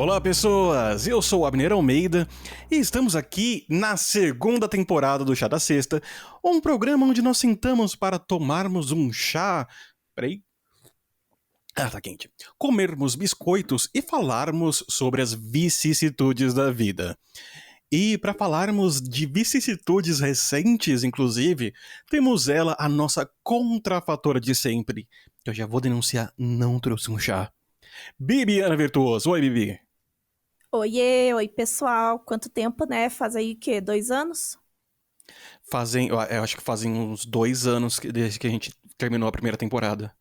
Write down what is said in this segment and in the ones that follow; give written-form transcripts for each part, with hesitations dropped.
Olá, pessoas! Eu sou o Abner Almeida e estamos aqui na segunda temporada do Chá da Sexta, um programa onde nós sentamos para tomarmos um chá. Peraí. Tá quente. Comermos biscoitos e falarmos sobre as vicissitudes da vida. E para falarmos de vicissitudes recentes, inclusive, temos ela, a nossa contrafatora de sempre, que eu já vou denunciar, não trouxe um chá. Bibiana Virtuoso. Oi, Bibi. Oiê, oi pessoal, quanto tempo, né? Faz aí o quê? 2 anos? Eu acho que fazem uns 2 anos desde que a gente terminou a primeira temporada.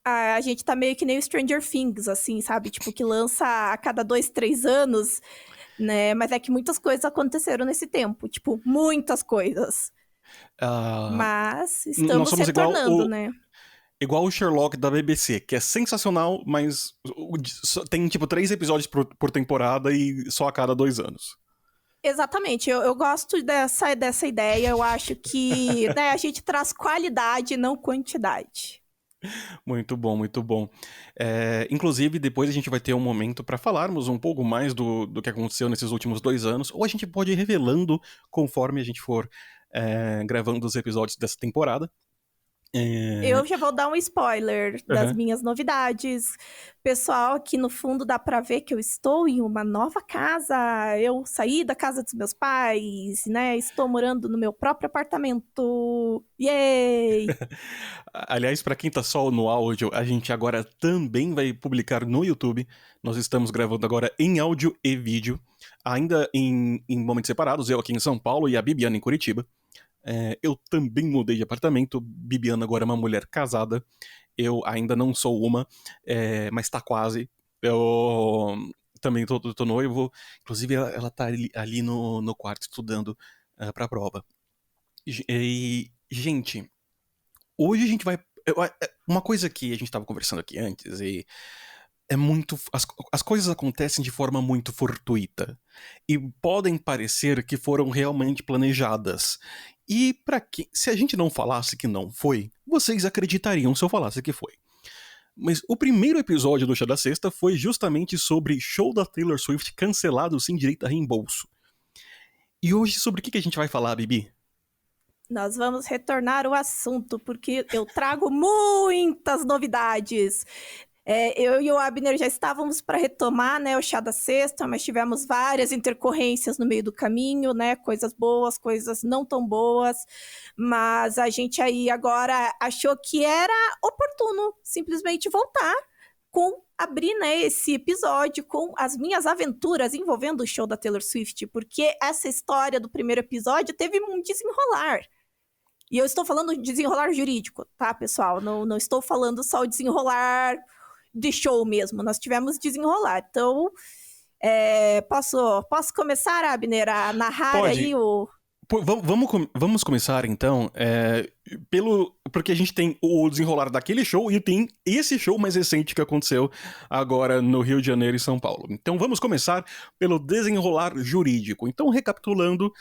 A gente tá meio que nem o Stranger Things, assim, sabe? Tipo, que lança a cada 2, 3 anos, né? Mas é que muitas coisas aconteceram nesse tempo, tipo, muitas coisas. Ah, Mas nós estamos somos retornando, né? igual o Sherlock da BBC, que é sensacional, mas tem tipo 3 episódios por temporada e só a cada 2 anos. Exatamente, eu gosto dessa ideia, eu acho que né, a gente traz qualidade, não quantidade. Muito bom, muito bom. Inclusive, depois a gente vai ter um momento para falarmos um pouco mais do que aconteceu nesses últimos 2 anos, ou a gente pode ir revelando conforme a gente for gravando os episódios dessa temporada. Eu já vou dar um spoiler das Uhum. minhas novidades. Pessoal, aqui no fundo dá pra ver que eu estou em uma nova casa. Eu saí da casa dos meus pais, né? Estou morando no meu próprio apartamento. Yay! Aliás, para quem tá só no áudio, a gente agora também vai publicar no YouTube. Nós estamos gravando agora em áudio e vídeo, ainda em momentos separados, eu aqui em São Paulo e a Bibiana em Curitiba. Eu também mudei de apartamento, Bibiana agora é uma mulher casada, eu ainda não sou uma, mas tá quase. Eu também tô noivo, inclusive ela tá ali no quarto estudando pra prova. Gente, hoje a gente vai. Uma coisa que a gente estava conversando aqui antes, e é muito. As coisas acontecem de forma muito fortuita. E podem parecer que foram realmente planejadas. E para que. Se a gente não falasse que não foi, vocês acreditariam se eu falasse que foi. Mas o primeiro episódio do Chá da Sexta foi justamente sobre show da Taylor Swift cancelado sem direito a reembolso. E hoje, sobre o que a gente vai falar, Bibi? Nós vamos retornar ao assunto, porque eu trago muitas novidades. Eu e o Abner já estávamos para retomar, né, o Chá da Sexta, mas tivemos várias intercorrências no meio do caminho, né, coisas boas, coisas não tão boas, mas a gente aí agora achou que era oportuno simplesmente voltar abrir, né, esse episódio com as minhas aventuras envolvendo o show da Taylor Swift, porque essa história do primeiro episódio teve um desenrolar. E eu estou falando de desenrolar jurídico, tá, pessoal? Não estou falando só o desenrolar de show mesmo. Nós tivemos desenrolar. Então, posso começar, Abner, a narrar aí Pode. o... Vamos começar então, porque a gente tem o desenrolar daquele show e tem esse show mais recente que aconteceu agora no Rio de Janeiro e São Paulo. Então vamos começar pelo desenrolar jurídico. Então, recapitulando,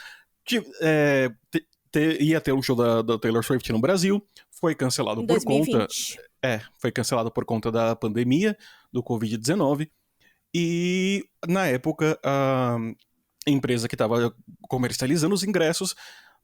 ia ter um show da Taylor Swift no Brasil, foi cancelado em por conta. 2020. Foi cancelado por conta da pandemia, do Covid-19, e na época a empresa que estava comercializando os ingressos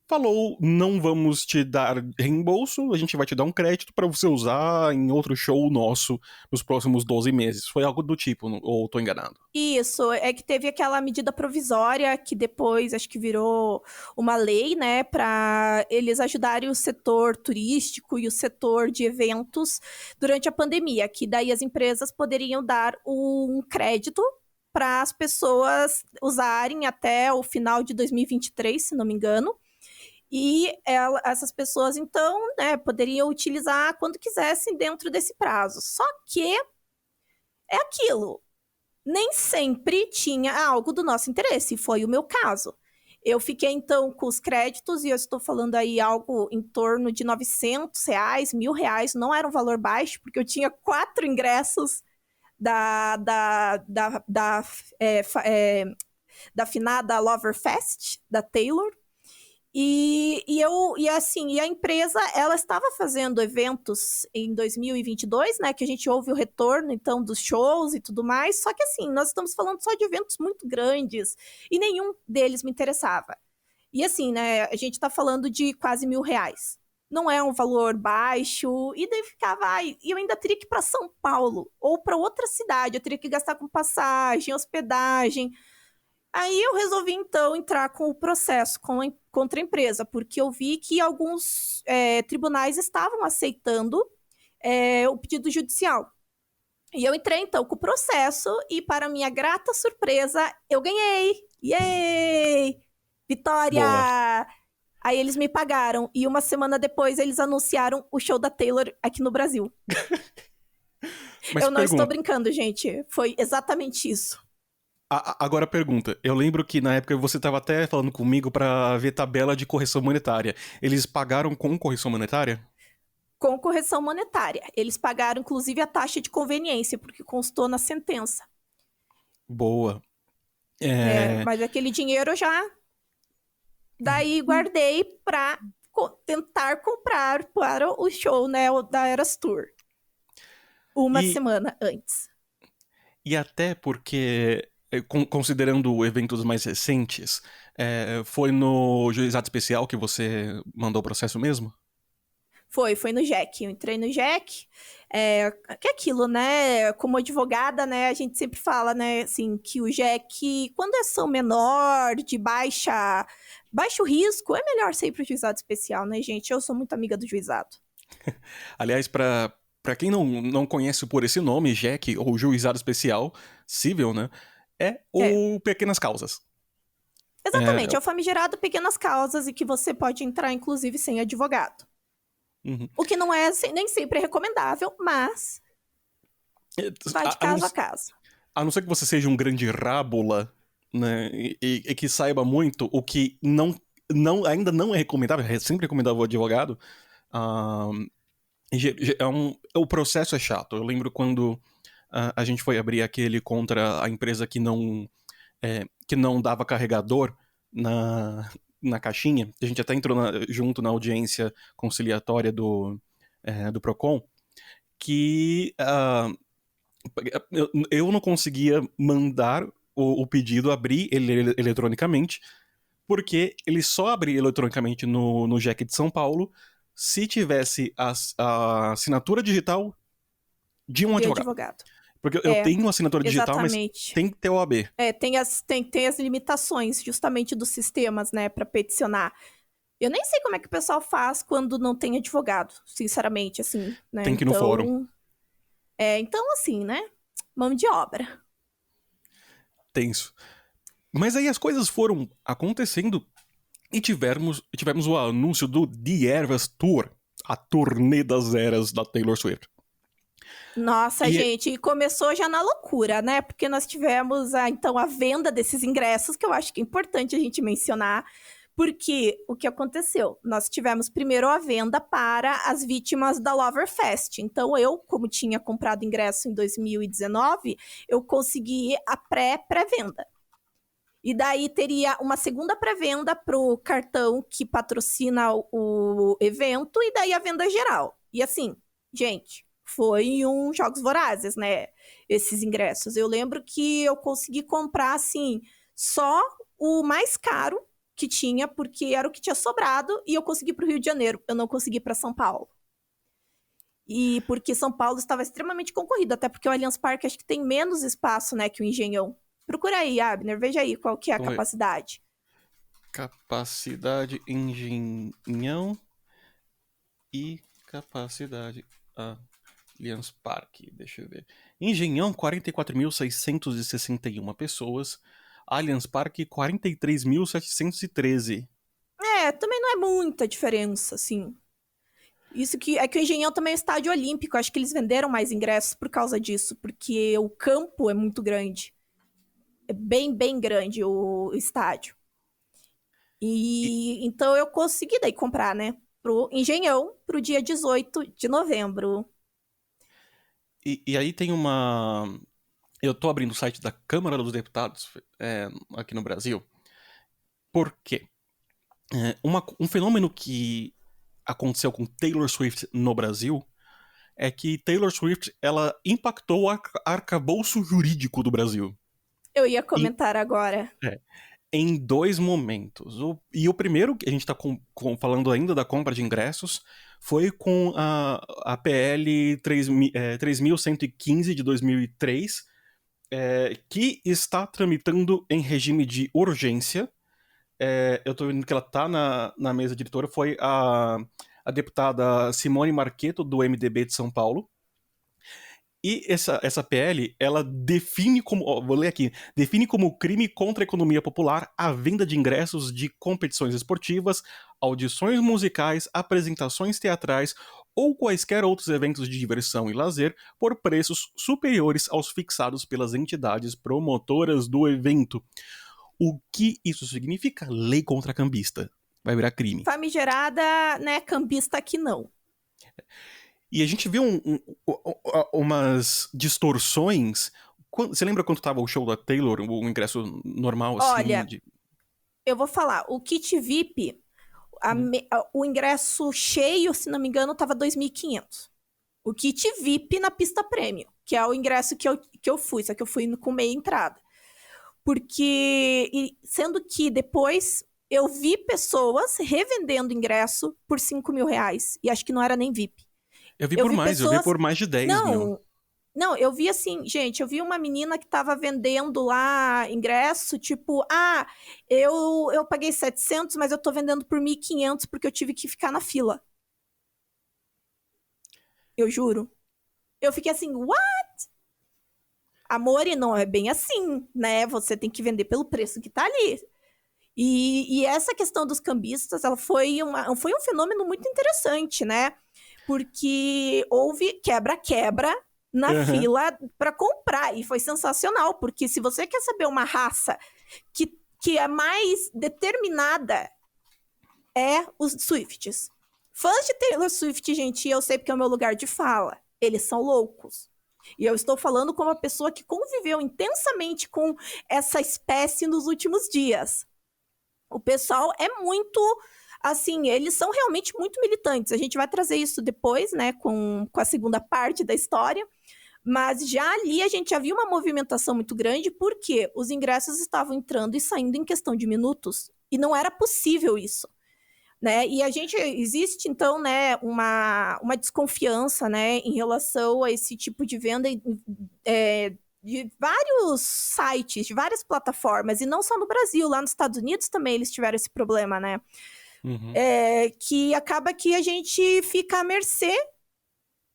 falou: não vamos te dar reembolso, a gente vai te dar um crédito para você usar em outro show nosso nos próximos 12 meses. Foi algo do tipo, ou tô enganado? Isso, é que teve aquela medida provisória que depois acho que virou uma lei, né, para eles ajudarem o setor turístico e o setor de eventos durante a pandemia, que daí as empresas poderiam dar um crédito para as pessoas usarem até o final de 2023, se não me engano. E essas pessoas, então, né, poderiam utilizar quando quisessem dentro desse prazo. Só que é aquilo, nem sempre tinha algo do nosso interesse, e foi o meu caso. Eu fiquei, então, com os créditos, e eu estou falando aí algo em torno de R$ 900, R$ 1.000, não era um valor baixo, porque eu tinha 4 ingressos da finada Loverfest, da Taylor, E a empresa, ela estava fazendo eventos em 2022, né, que a gente ouve o retorno, então, dos shows e tudo mais, só que, assim, nós estamos falando só de eventos muito grandes, e nenhum deles me interessava. E, assim, né, a gente está falando de quase R$ 1.000. Não é um valor baixo, e daí ficava, e eu ainda teria que ir para São Paulo, ou para outra cidade, eu teria que gastar com passagem, hospedagem. Aí eu resolvi, então, entrar com o processo contra a empresa, porque eu vi que alguns tribunais estavam aceitando o pedido judicial. E eu entrei, então, com o processo e, para minha grata surpresa, eu ganhei! Yay! Boa. Vitória! Aí eles me pagaram e uma semana depois eles anunciaram o show da Taylor aqui no Brasil. Mas Eu não estou pergunta. brincando, gente. Foi exatamente isso. Agora pergunta. Eu lembro que na época você estava até falando comigo pra ver tabela de correção monetária. Eles pagaram com correção monetária? Com correção monetária. Eles pagaram, inclusive, a taxa de conveniência, porque constou na sentença. Boa. É... Mas aquele dinheiro eu já daí guardei para tentar comprar para o show, né, da Eras Tour. Uma E, semana antes. e até porque, considerando eventos mais recentes, foi no juizado especial que você mandou o processo mesmo? Foi no Jack. Eu entrei no Jack. Que é aquilo, né? Como advogada, né? A gente sempre fala, né? Assim, que o Jack, quando é ação menor, de baixo risco, é melhor ser pro juizado especial, né, gente? Eu sou muito amiga do juizado. Aliás, para quem não conhece por esse nome, JEC, ou Juizado Especial Civil, né? É É, o Pequenas Causas. exatamente. É o famigerado pequenas causas e que você pode entrar, inclusive, sem advogado. Uhum. O que não é nem sempre é recomendável, mas vai de A não, caso a caso. a não ser que você seja um grande rábula, né? E que saiba muito, o que ainda não é recomendável, é sempre recomendável o advogado. ah, o processo é chato. Eu lembro quando a gente foi abrir aquele contra a empresa que não dava carregador na caixinha. A gente até entrou junto na audiência conciliatória do Procon, que eu não conseguia mandar o pedido, abrir ele eletronicamente, porque ele só abria eletronicamente no JEC de São Paulo se tivesse a assinatura digital de um De advogado. advogado. Porque eu tenho assinatura digital, mas Exatamente. tem que ter OAB. Tem as limitações justamente dos sistemas, né, para peticionar. Eu nem sei como é que o pessoal faz quando não tem advogado, sinceramente, assim, né? Tem que ir no fórum. Então, assim, né? Mão de obra. Tenso. Mas aí as coisas foram acontecendo e tivemos o anúncio do The Eras Tour, a turnê das eras da Taylor Swift. Nossa, E gente, e começou já na loucura, né? Porque nós tivemos, então, a venda desses ingressos, que eu acho que é importante a gente mencionar, porque o que aconteceu? Nós tivemos primeiro a venda para as vítimas da Loverfest. Então, eu, como tinha comprado ingresso em 2019, eu consegui a pré-venda. E daí teria uma segunda pré-venda para o cartão que patrocina o evento, e daí a venda geral. E assim, gente, foi um Jogos Vorazes, né? Esses ingressos. Eu lembro que eu consegui comprar, assim, só o mais caro que tinha, porque era o que tinha sobrado, e eu consegui para o Rio de Janeiro. Eu não consegui para São Paulo. E porque São Paulo estava extremamente concorrido, até porque o Allianz Parque acho que tem menos espaço, né, que o Engenhão. Procura aí, Abner, veja aí qual que é a vamos ver. capacidade. Capacidade Engenhão e capacidade Allianz Parque. Deixa eu ver. Engenhão, 44.661 pessoas. Allianz Parque, 43.713. Também não é muita diferença, assim. Isso que é que o Engenhão também é estádio olímpico, acho que eles venderam mais ingressos por causa disso, porque o campo é muito grande. É bem, bem grande o estádio. E, E então eu consegui daí comprar, né, pro Engenhão, pro dia 18 de novembro. e aí tem uma... Eu tô abrindo o site da Câmara dos Deputados aqui no Brasil. Por quê? Um fenômeno que aconteceu com Taylor Swift no Brasil é que Taylor Swift, ela impactou o arcabouço jurídico do Brasil. Eu ia comentar agora. Em dois momentos. E o primeiro, que a gente está falando ainda da compra de ingressos, foi com a PL 3.115 de 2003, que está tramitando em regime de urgência. Eu estou vendo que ela está na mesa diretora, foi a deputada Simone Marchetto, do MDB de São Paulo. E essa PL, ela define como, vou ler aqui, define como crime contra a economia popular a venda de ingressos de competições esportivas, audições musicais, apresentações teatrais ou quaisquer outros eventos de diversão e lazer por preços superiores aos fixados pelas entidades promotoras do evento. O que isso significa? Lei contra cambista. Vai virar crime. Famigerada, né, cambista que não. E a gente viu umas distorções. Você lembra quando tava o show da Taylor, o ingresso normal, assim? Olha, eu vou falar, o kit VIP, o ingresso cheio, se não me engano, tava 2.500. O kit VIP na pista premium, que é o ingresso que eu fui, só que eu fui com meia entrada. Porque, sendo que depois eu vi pessoas revendendo ingresso por 5 mil reais, e acho que não era nem VIP. Eu vi por mais de 10 mil. Não, eu vi assim, gente, eu vi uma menina que tava vendendo lá ingresso, tipo, eu paguei 700, mas eu tô vendendo por 1.500 porque eu tive que ficar na fila. Eu juro. Eu fiquei assim, what? Amor, e não é bem assim, né? Você tem que vender pelo preço que tá ali. E essa questão dos cambistas, ela foi um fenômeno muito interessante, né? Porque houve quebra-quebra na fila para comprar. E foi sensacional, porque se você quer saber uma raça que é mais determinada, é os Swifties. Fãs de Taylor Swift, gente, eu sei porque é o meu lugar de fala. Eles são loucos. E eu estou falando como uma pessoa que conviveu intensamente com essa espécie nos últimos dias. O pessoal é muito... Assim, eles são realmente muito militantes. A gente vai trazer isso depois, né, com a segunda parte da história. Mas já ali a gente já viu uma movimentação muito grande, porque os ingressos estavam entrando e saindo em questão de minutos. E não era possível isso, né? E existe, então, né, uma desconfiança, né, em relação a esse tipo de venda de vários sites, de várias plataformas, e não só no Brasil, lá nos Estados Unidos também eles tiveram esse problema, né? Que acaba que a gente fica à mercê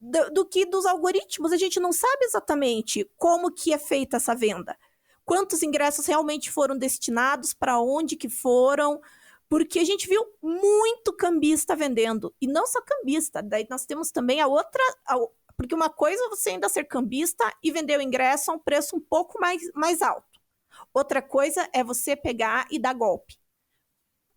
dos algoritmos. A gente não sabe exatamente como que é feita essa venda. Quantos ingressos realmente foram destinados, para onde que foram, porque a gente viu muito cambista vendendo. E não só cambista, daí nós temos também porque uma coisa é você ainda ser cambista e vender o ingresso a um preço um pouco mais alto. Outra coisa é você pegar e dar golpe.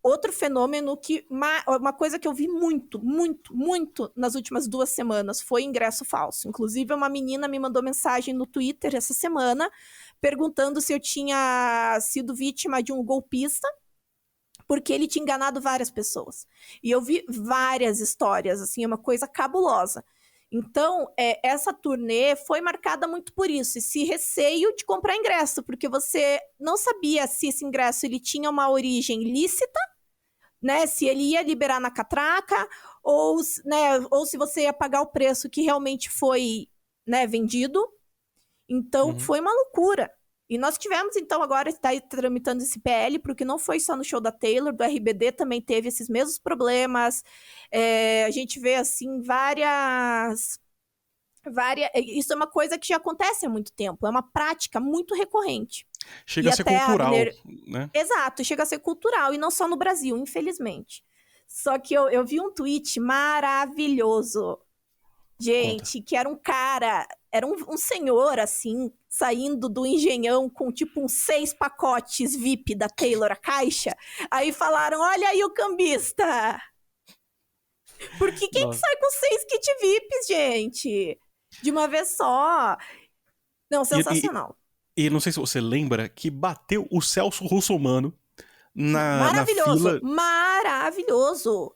Outro fenômeno uma coisa que eu vi muito, muito, muito nas últimas 2 semanas foi ingresso falso. Inclusive, uma menina me mandou mensagem no Twitter essa semana perguntando se eu tinha sido vítima de um golpista, porque ele tinha enganado várias pessoas. E eu vi várias histórias, assim, é uma coisa cabulosa. Então, essa turnê foi marcada muito por isso, esse receio de comprar ingresso, porque você não sabia se esse ingresso ele tinha uma origem lícita, né, se ele ia liberar na catraca, ou se você ia pagar o preço que realmente foi, né, vendido. Então, foi uma loucura. E nós tivemos, então, agora está tramitando esse PL, porque não foi só no show da Taylor, do RBD também teve esses mesmos problemas. A gente vê, assim, várias... Isso é uma coisa que já acontece há muito tempo, é uma prática muito recorrente. Chega a ser cultural, né? Exato, chega a ser cultural, e não só no Brasil, infelizmente. Só que eu vi um tweet maravilhoso, gente, que era um cara, era um senhor, assim, saindo do Engenhão com, tipo, uns 6 pacotes VIP da Taylor, a caixa. Aí falaram, olha aí o cambista! Porque quem que sai com 6 kit VIPs, gente? De uma vez só. Não, sensacional. E não sei se você lembra que bateu o Celso Russomano na Maravilhoso, fila. maravilhoso.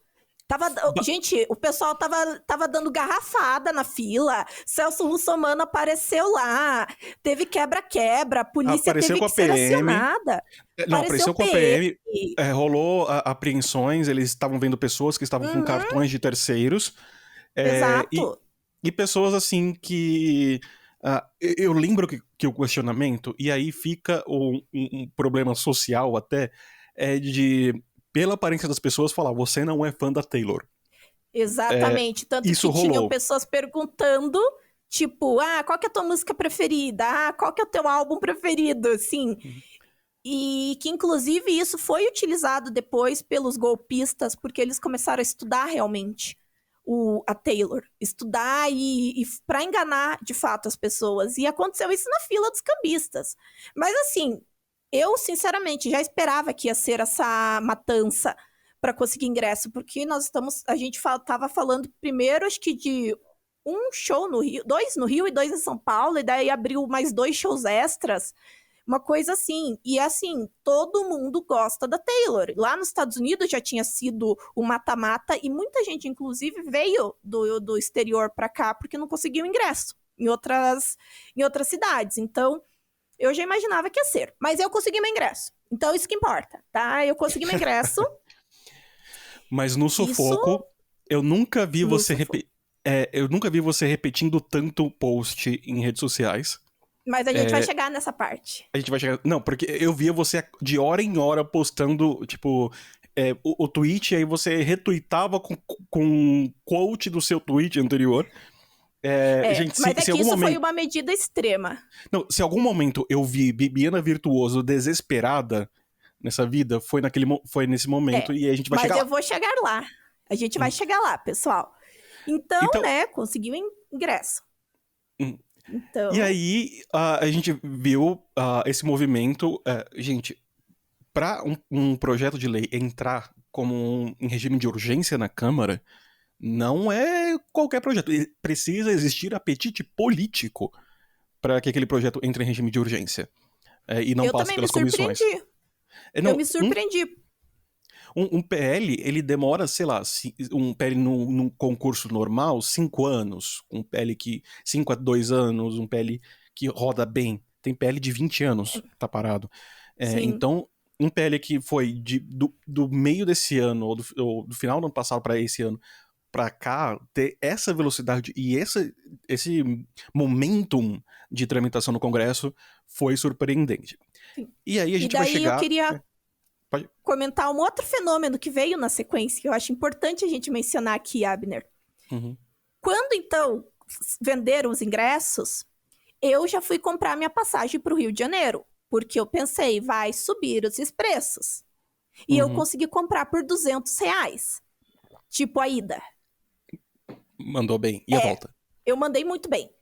Gente, o pessoal tava dando garrafada na fila. Celso Russomano apareceu lá. Teve quebra-quebra. A polícia Apareceu teve com a que ser PM. acionada. Não, Apareceu apareceu com a PM. PM. Rolou apreensões, eles estavam vendo pessoas que estavam com cartões de terceiros. E Exato. pessoas assim que. Eu lembro que o questionamento, e aí fica um problema social até, pela aparência das pessoas, falar: você não é fã da Taylor. Exatamente. Tanto Isso que tinham rolou. pessoas perguntando, tipo, qual que é a tua música preferida? Qual que é o teu álbum preferido? Assim. E que, inclusive, isso foi utilizado depois pelos golpistas, porque eles começaram a estudar realmente a Taylor. Estudar e para enganar, de fato, as pessoas. E aconteceu isso na fila dos cambistas. Mas, assim, eu, sinceramente, já esperava que ia ser essa matança para conseguir ingresso, porque a gente estava falando primeiro, acho que de um show no Rio, 2 no Rio e 2 em São Paulo, e daí abriu mais 2 shows extras. Uma coisa assim. E assim, todo mundo gosta da Taylor. Lá nos Estados Unidos já tinha sido o mata-mata e muita gente, inclusive, veio do exterior para cá porque não conseguiu ingresso em outras cidades. Então, eu já imaginava que ia ser. Mas eu consegui meu ingresso. Então, isso que importa, tá? Eu consegui meu ingresso. Mas no sufoco, eu nunca vi eu nunca vi você repetindo tanto post em redes sociais. Mas a gente vai chegar nessa parte. A gente vai chegar. Não, porque eu via você de hora em hora postando, tipo, o tweet, e aí você retweetava com um quote do seu tweet anterior. Gente, mas se que algum isso momento... foi uma medida extrema. Não, se algum momento eu vi Bibiana Virtuoso desesperada nessa vida, foi nesse momento, e aí a gente vai chegar lá. Mas eu vou chegar lá. A gente vai chegar lá, pessoal. Então, né, conseguiu ingresso. Então... E aí, a gente viu esse movimento. Gente, para um projeto de lei entrar como em regime de urgência na Câmara, não é qualquer projeto. Precisa existir apetite político para que aquele projeto entre em regime de urgência. E não passe pelas comissões. Eu me surpreendi. Um PL, ele demora, sei lá, um PL num concurso normal, 5 anos. Um PL 5 a 2 anos, um PL que roda bem. Tem PL de 20 anos, tá parado. Então, um PL que foi do meio desse ano, ou do final do ano passado para esse ano, pra cá, ter essa velocidade e esse momentum de tramitação no Congresso foi surpreendente. Sim. E aí a gente vai chegar... eu queria comentar um outro fenômeno que veio na sequência, que eu acho importante a gente mencionar aqui, Abner. Quando, então, venderam os ingressos, eu já fui comprar minha passagem para o Rio de Janeiro, porque eu pensei, vai subir os preços. E eu consegui comprar por R$200. Tipo a ida. Mandou bem. E a volta? Eu mandei muito bem.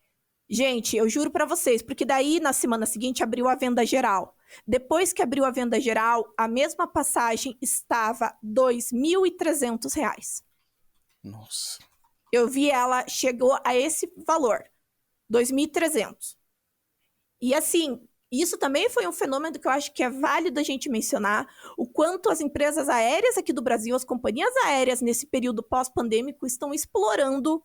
Gente, eu juro pra vocês, porque daí na semana seguinte abriu a venda geral. Depois que abriu a venda geral, a mesma passagem estava R$2.300. Nossa. Eu vi ela, chegou a esse valor, 2.300. E assim, isso também foi um fenômeno que eu acho que é válido a gente mencionar, o quanto as empresas aéreas aqui do Brasil, as companhias aéreas nesse período pós-pandêmico estão explorando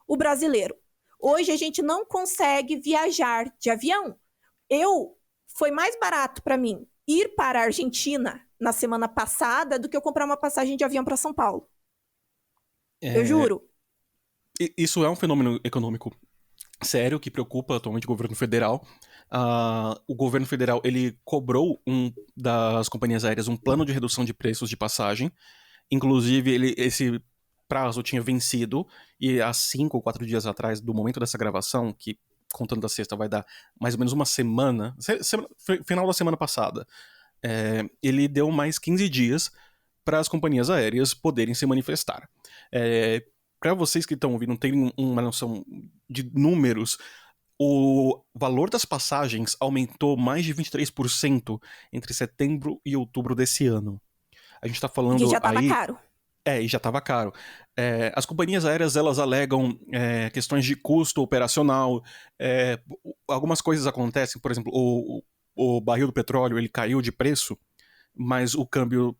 o brasileiro. Hoje a gente não consegue viajar de avião. Foi mais barato para mim ir para a Argentina na semana passada do que eu comprar uma passagem de avião para São Paulo. Eu juro. Isso é um fenômeno econômico sério que preocupa atualmente o governo federal. O governo federal ele cobrou das companhias aéreas um plano de redução de preços de passagem. Inclusive, esse prazo tinha vencido, e há 5 ou 4 dias atrás, do momento dessa gravação, que contando da sexta vai dar mais ou menos uma semana, final da semana passada, ele deu mais 15 dias para as companhias aéreas poderem se manifestar. Para vocês que estão ouvindo, não terem uma noção de números, o valor das passagens aumentou mais de 23% entre setembro e outubro desse ano. A gente tá falando E já tava aí... caro. E já estava caro. As companhias aéreas, elas alegam questões de custo operacional. Algumas coisas acontecem, por exemplo, o barril do petróleo, ele caiu de preço mas o câmbio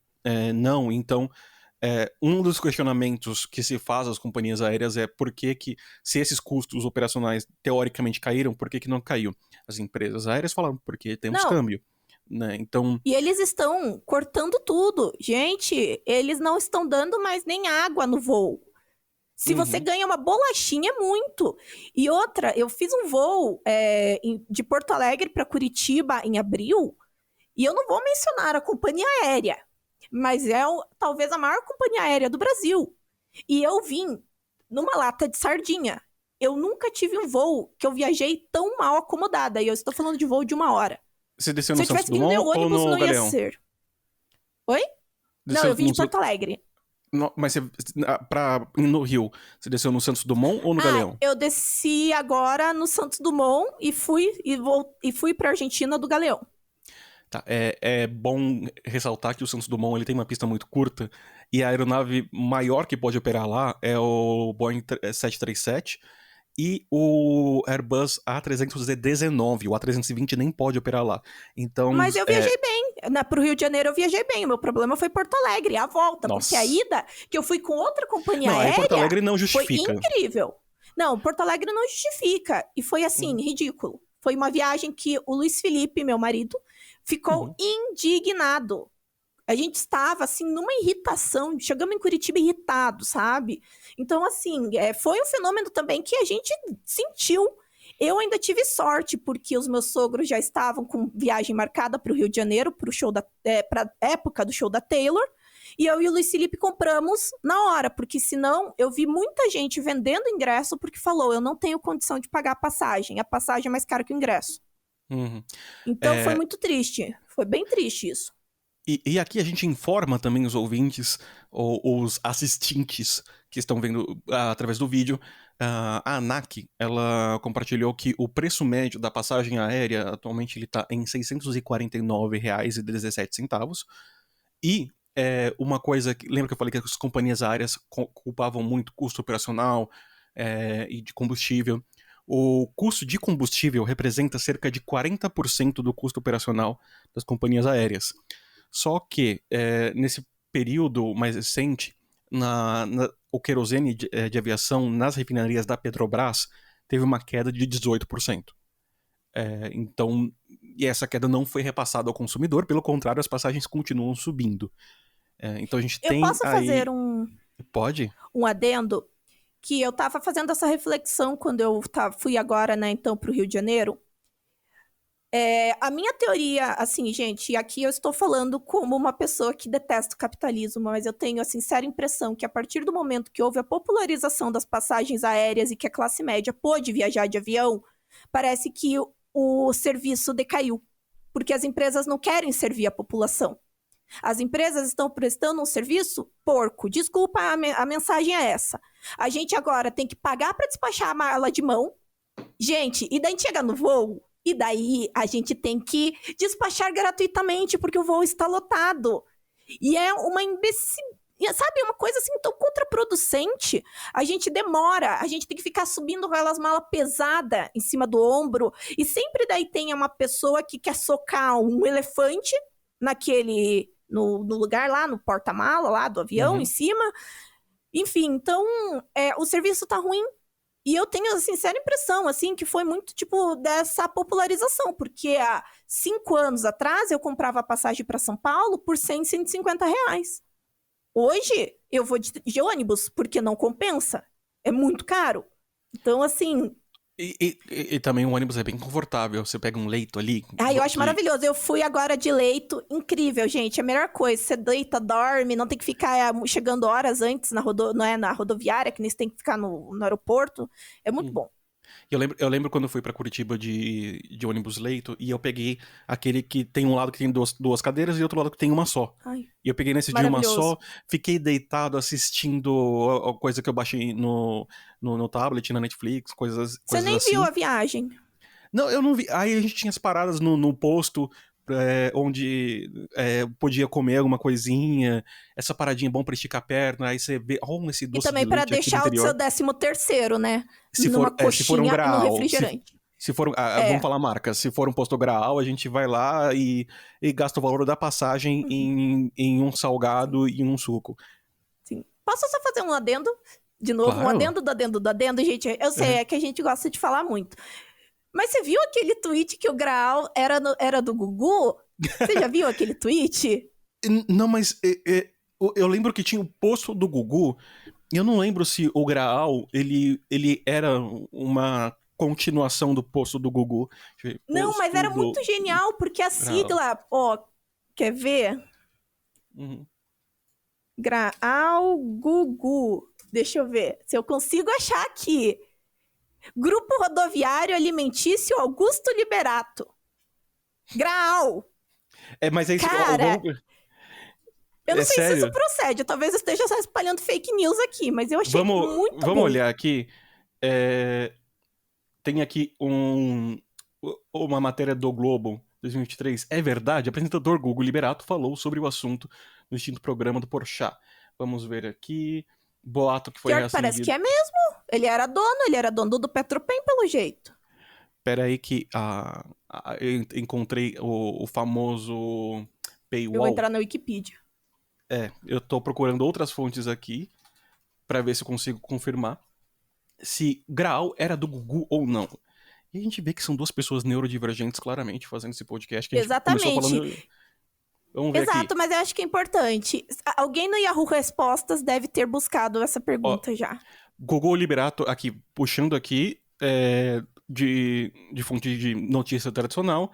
não. Então, um dos questionamentos que se faz às companhias aéreas é por que se esses custos operacionais teoricamente caíram, por que não caiu? As empresas aéreas falaram, porque temos Não. câmbio. Né? Então... E eles estão cortando tudo. Gente, eles não estão dando mais nem água no voo. Se você ganha uma bolachinha, é muito. E outra, eu fiz um voo de Porto Alegre para Curitiba em abril, e eu não vou mencionar a companhia aérea, mas talvez a maior companhia aérea do Brasil. E eu vim numa lata de sardinha. Eu nunca tive um voo que eu viajei tão mal acomodada. E eu estou falando de voo de 1 hora. Você desceu Se no eu tivesse Santos vindo de Dumont ou ônibus, no não ia Galeão? ser. Oi? Não, eu vim de Porto Alegre. Mas no Rio, você desceu no Santos Dumont ou no Galeão? Eu desci agora no Santos Dumont e fui pra Argentina do Galeão. Tá, é bom ressaltar que o Santos Dumont ele tem uma pista muito curta e a aeronave maior que pode operar lá é o Boeing 737 e o Airbus A319. O A320 nem pode operar lá. Então, mas eu viajei bem. Pro Rio de Janeiro eu viajei bem. O meu problema foi Porto Alegre, a volta. Nossa. Porque a ida, que eu fui com outra companhia aérea, Porto Alegre não justifica. foi incrível. Não, Porto Alegre não justifica. E foi assim, ridículo. Foi uma viagem que o Luiz Felipe, meu marido, ficou indignado. A gente estava, assim, numa irritação. Chegamos em Curitiba irritado, sabe? Então, assim, foi um fenômeno também que a gente sentiu. Eu ainda tive sorte, porque os meus sogros já estavam com viagem marcada para o Rio de Janeiro, para a época do show da Taylor. E eu e o Luiz Felipe compramos na hora, porque senão eu vi muita gente vendendo ingresso porque falou, eu não tenho condição de pagar a passagem é mais cara que o ingresso. Então foi muito triste, foi bem triste isso. E aqui a gente informa também os ouvintes, ou os assistentes que estão vendo através do vídeo. A ANAC, ela compartilhou que o preço médio da passagem aérea atualmente ele está em R$ 649,17. E uma coisa, lembra que eu falei que as companhias aéreas culpavam muito custo operacional e de combustível? O custo de combustível representa cerca de 40% do custo operacional das companhias aéreas. Só que, nesse período mais recente, o querosene de aviação nas refinarias da Petrobras teve uma queda de 18%. Então, e essa queda não foi repassada ao consumidor, pelo contrário, as passagens continuam subindo. Então a gente tem aí... Eu posso fazer Pode? Um adendo? Que eu estava fazendo essa reflexão quando eu fui agora, né, então, para o Rio de Janeiro. A minha teoria, assim, gente, aqui eu estou falando como uma pessoa que detesta o capitalismo, mas eu tenho, assim, séria impressão que a partir do momento que houve a popularização das passagens aéreas e que a classe média pôde viajar de avião, parece que o serviço decaiu, porque as empresas não querem servir a população. As empresas estão prestando um serviço porco. Desculpa, a mensagem é essa. A gente agora tem que pagar para despachar a mala de mão. Gente, e daí chega no voo, e daí a gente tem que despachar gratuitamente, porque o voo está lotado. E é uma sabe, uma coisa assim tão contraproducente. A gente demora, a gente tem que ficar subindo com aquelas malas pesadas em cima do ombro, e sempre daí tem uma pessoa que quer socar um elefante no lugar lá, no porta-mala lá do avião, em cima. Enfim, então, o serviço tá ruim. E eu tenho, assim, séria impressão, assim, que foi muito, tipo, dessa popularização. Porque há 5 anos atrás, eu comprava a passagem para São Paulo por R$100, R$150. Hoje, eu vou de ônibus, porque não compensa. É muito caro. Então, assim... E também o ônibus é bem confortável. Você pega um leito ali. Eu acho maravilhoso. Eu fui agora de leito. Incrível, gente. É a melhor coisa. Você deita, dorme, não tem que ficar chegando horas antes na rodoviária, que nem você tem que ficar no aeroporto. É muito bom. Eu lembro quando eu fui pra Curitiba de ônibus leito e eu peguei aquele que tem um lado que tem duas cadeiras e outro lado que tem uma só. Ai, e eu peguei nesse de uma só, fiquei deitado assistindo a coisa que eu baixei no tablet, na Netflix, coisas assim. Você nem viu a viagem? Não, eu não vi. Aí a gente tinha as paradas no posto onde podia comer alguma coisinha, essa paradinha bom pra esticar a perna, aí você vê, esse doce e também de pra leite aqui deixar no o interior. seu 13º, né? Se numa for, coxinha se for um grau, no refrigerante. Se for, vamos falar marcas, se for um posto Graal, a gente vai lá e gasta o valor da passagem em um salgado e um suco. Sim. Posso só fazer um adendo? De novo, Claro. um adendo do adendo do adendo, gente. Eu sei, é que a gente gosta de falar muito. Mas você viu aquele tweet que o Graal era do Gugu? Você já viu aquele tweet? Não, mas eu lembro que tinha o posto do Gugu, e eu não lembro se o Graal, ele era uma continuação do posto do Gugu. Não, mas era muito genial, porque a sigla, ó, quer ver? Uhum. Graal Gugu. Deixa eu ver se eu consigo achar aqui. Grupo Rodoviário Alimentício Augusto Liberato. Graal. Mas aí... Cara, eu não sei sério? se isso procede. Talvez eu esteja só espalhando fake news aqui, mas eu achei muito bom. Vamos olhar aqui. Tem aqui uma matéria do Globo 2023. É verdade, o apresentador Gugu Liberato falou sobre o assunto no extinto programa do Porchat. Vamos ver aqui. Boato que foi reacendido. Parece que é mesmo. Ele era dono do Petropen, pelo jeito. Pera aí que eu encontrei o famoso paywall. Eu vou entrar na Wikipedia. Eu tô procurando outras fontes aqui pra ver se eu consigo confirmar se Graal era do Gugu ou não. E a gente vê que são duas pessoas neurodivergentes, claramente, fazendo esse podcast. Que a gente Exatamente. Começou falando... Vamos ver Exato, aqui. mas eu acho que é importante. Alguém no Yahoo Respostas deve ter buscado essa pergunta já. Gugu Liberato, aqui, puxando aqui, de fonte de notícia tradicional,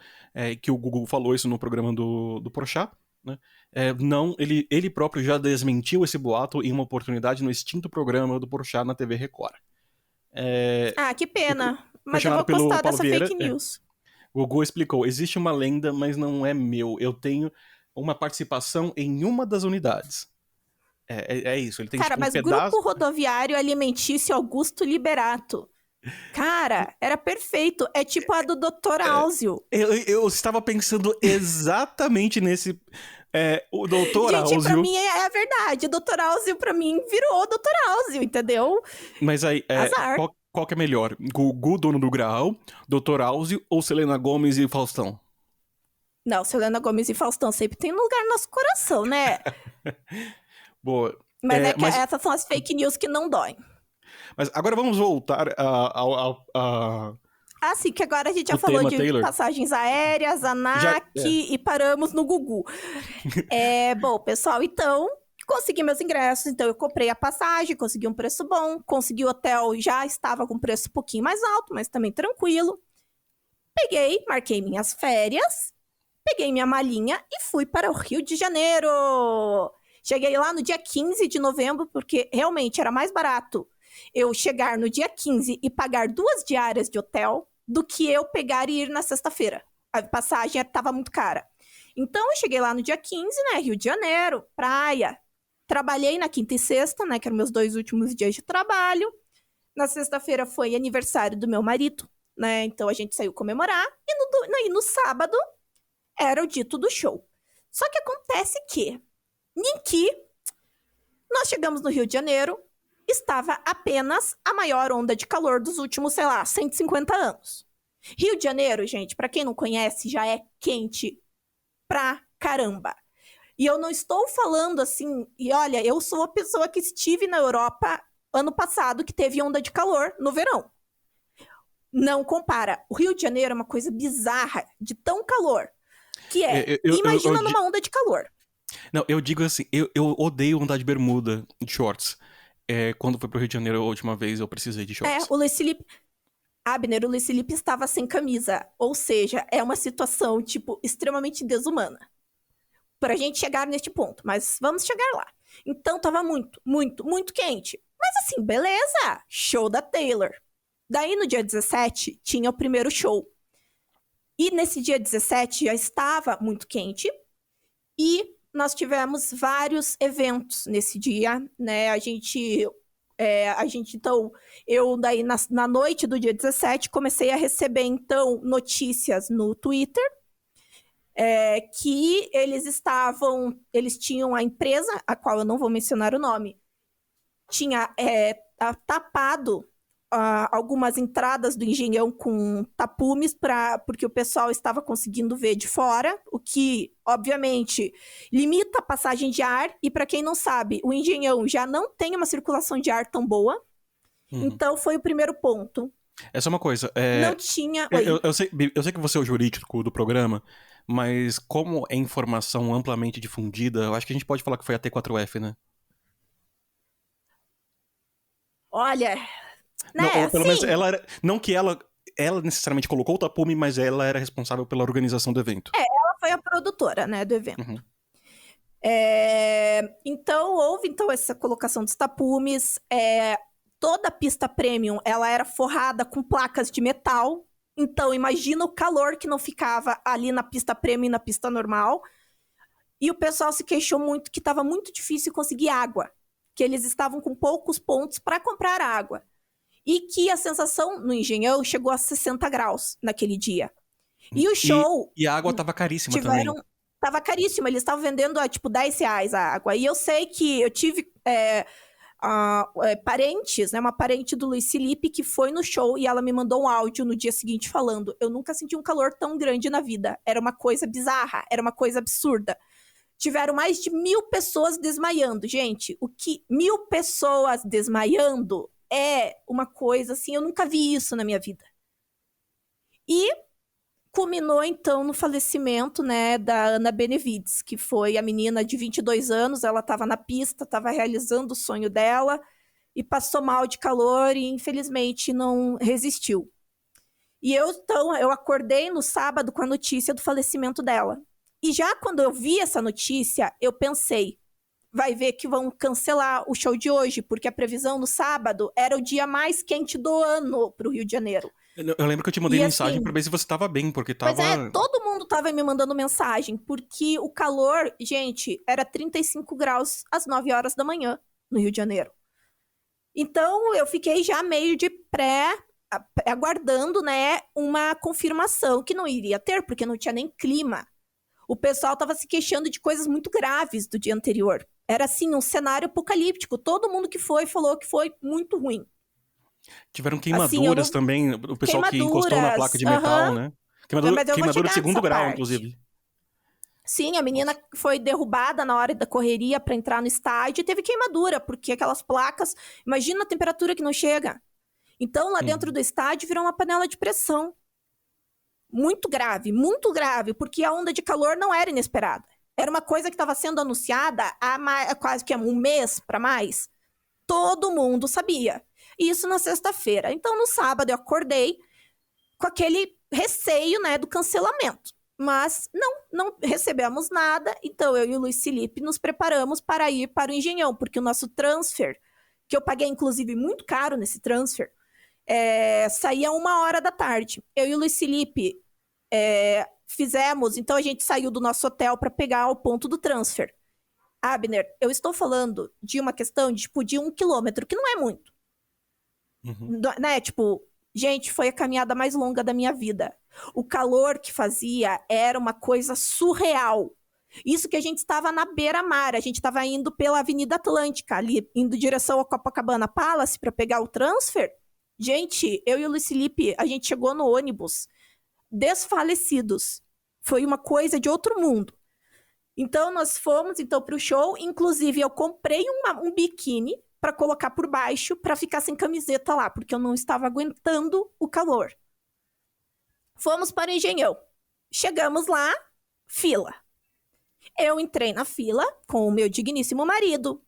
que o Gugu falou isso no programa do Porchat, né? Não, ele próprio já desmentiu esse boato em uma oportunidade no extinto programa do Porchat na TV Record. Que pena. Mas eu vou postar dessa fake news. Gugu explicou, existe uma lenda, mas não é meu. Eu tenho uma participação em uma das unidades. É isso, ele tem Cara, tipo, mas Grupo Rodoviário Alimentício Augusto Liberato. Cara, era perfeito. É tipo a do Dr. Áuzio. Eu estava pensando exatamente nesse... o Dr. Áuzio... Gente, pra mim é a verdade. O Dr. Áuzio, pra mim, virou o Dr. Áuzio, entendeu? Mas aí, qual que é melhor? Gugu, dono do Graal, Dr. Áuzio ou Selena Gomez e Faustão? Não, Selena Gomez e Faustão sempre tem um lugar no nosso coração, né? Boa. Mas essas são as fake news que não doem. Mas agora vamos voltar sim, que agora a gente já falou de Taylor. Passagens aéreas, ANAC e paramos no Gugu. Bom, pessoal, então, consegui meus ingressos, então eu comprei a passagem, consegui um preço bom, consegui o hotel, já estava com preço um pouquinho mais alto, mas também tranquilo. Marquei minhas férias, peguei minha malinha e fui para o Rio de Janeiro. Cheguei lá no dia 15 de novembro, porque realmente era mais barato eu chegar no dia 15 e pagar 2 diárias de hotel do que eu pegar e ir na sexta-feira. A passagem estava muito cara. Então, eu cheguei lá no dia 15, né, Rio de Janeiro, praia. Trabalhei na quinta e sexta, né, que eram meus 2 últimos dias de trabalho. Na sexta-feira foi aniversário do meu marido, né, então a gente saiu comemorar. E no sábado era o dito do show. Só que acontece que, nós chegamos no Rio de Janeiro, estava apenas a maior onda de calor dos últimos, 150 anos. Rio de Janeiro, gente, pra quem não conhece, já é quente pra caramba. E eu não estou falando assim... E olha, eu sou a pessoa que estive na Europa ano passado, que teve onda de calor no verão. Não compara. O Rio de Janeiro é uma coisa bizarra, de tão calor, que imagina numa onda de calor. Não, eu digo assim, eu odeio andar de bermuda, de shorts. Quando fui pro Rio de Janeiro a última vez, eu precisei de shorts. O Luiz Felipe... Abner, o Luiz Felipe estava sem camisa. Ou seja, é uma situação, extremamente desumana. Pra gente chegar neste ponto. Mas vamos chegar lá. Então, tava muito, muito, muito quente. Mas assim, beleza. Show da Taylor. Daí, no dia 17, tinha o primeiro show. E nesse dia 17, já estava muito quente. E nós tivemos vários eventos nesse dia, né? Então, eu daí na noite do dia 17 comecei a receber, então, notícias no Twitter que eles tinham a empresa, a qual eu não vou mencionar o nome, tinha tapado algumas entradas do Engenhão com tapumes, porque o pessoal estava conseguindo ver de fora, o que, obviamente, limita a passagem de ar. E para quem não sabe, o Engenhão já não tem uma circulação de ar tão boa. Então, foi o primeiro ponto. Essa é uma coisa. Não tinha... Eu sei que você é o jurídico do programa, mas como é informação amplamente difundida, eu acho que a gente pode falar que foi a T4F, né? Olha... Não, né? ou pelo menos ela era. Não que ela necessariamente colocou o tapume, mas ela era responsável pela organização do evento. Ela foi a produtora, né, do evento. Então, houve essa colocação dos tapumes. Toda a pista premium, ela era forrada com placas de metal. Então, imagina o calor que não ficava ali na pista premium e na pista normal. E o pessoal se queixou muito que estava muito difícil conseguir água. Que eles estavam com poucos pontos para comprar água. E que a sensação no Engenhão chegou a 60 graus naquele dia. E o show... E a água estava caríssima também. Tava caríssima, eles estavam vendendo a, tipo, R$10 a água. E eu sei que eu tive parentes, né? Uma parente do Luiz Felipe que foi no show e ela me mandou um áudio no dia seguinte falando: eu nunca senti um calor tão grande na vida. Era uma coisa bizarra, era uma coisa absurda. Tiveram mais de 1.000 pessoas desmaiando. Gente, 1.000 pessoas desmaiando é uma coisa assim, eu nunca vi isso na minha vida. E culminou, então, no falecimento, né, da Ana Benevides, que foi a menina de 22 anos, ela estava na pista, estava realizando o sonho dela, e passou mal de calor e, infelizmente, não resistiu. E eu acordei no sábado com a notícia do falecimento dela. E já quando eu vi essa notícia, eu pensei, vai ver que vão cancelar o show de hoje, porque a previsão no sábado era o dia mais quente do ano para o Rio de Janeiro. Eu lembro que eu te mandei mensagem pra ver se você tava bem, porque tava... Pois todo mundo tava me mandando mensagem, porque o calor, gente, era 35 graus às 9 horas da manhã no Rio de Janeiro. Então, eu fiquei já meio de aguardando, né, uma confirmação que não iria ter, porque não tinha nem clima. O pessoal tava se queixando de coisas muito graves do dia anterior. Era, assim, um cenário apocalíptico. Todo mundo que foi falou que foi muito ruim. Tiveram queimaduras também, o pessoal que encostou na placa de metal, né? Queimadura de segundo grau, inclusive. Sim, a menina foi derrubada na hora da correria para entrar no estádio e teve queimadura, porque aquelas placas... Imagina a temperatura que não chega. Então, lá dentro do estádio virou uma panela de pressão. Muito grave, porque a onda de calor não era inesperada. Era uma coisa que estava sendo anunciada há quase que um mês para mais. Todo mundo sabia. Isso na sexta-feira. Então, no sábado, eu acordei com aquele receio, né, do cancelamento. Mas não recebemos nada. Então, eu e o Luiz Felipe nos preparamos para ir para o Engenhão, porque o nosso transfer, que eu paguei, inclusive, muito caro nesse transfer, saía 1h da tarde. Eu e o Luiz Felipe fizemos... Então, a gente saiu do nosso hotel para pegar o ponto do transfer. Abner, eu estou falando de uma questão de 1 quilômetro, que não é muito. Né? Gente, foi a caminhada mais longa da minha vida. O calor que fazia era uma coisa surreal. Isso que a gente estava na beira-mar, a gente estava indo pela Avenida Atlântica, ali, indo em direção ao Copacabana Palace para pegar o transfer. Gente, eu e o Luiz Felipe, a gente chegou no ônibus desfalecidos. Foi uma coisa de outro mundo. Então, nós fomos para o show. Inclusive, eu comprei um biquíni para colocar por baixo, para ficar sem camiseta lá, porque eu não estava aguentando o calor. Fomos para o Engenhão. Chegamos lá, fila. Eu entrei na fila com o meu digníssimo marido.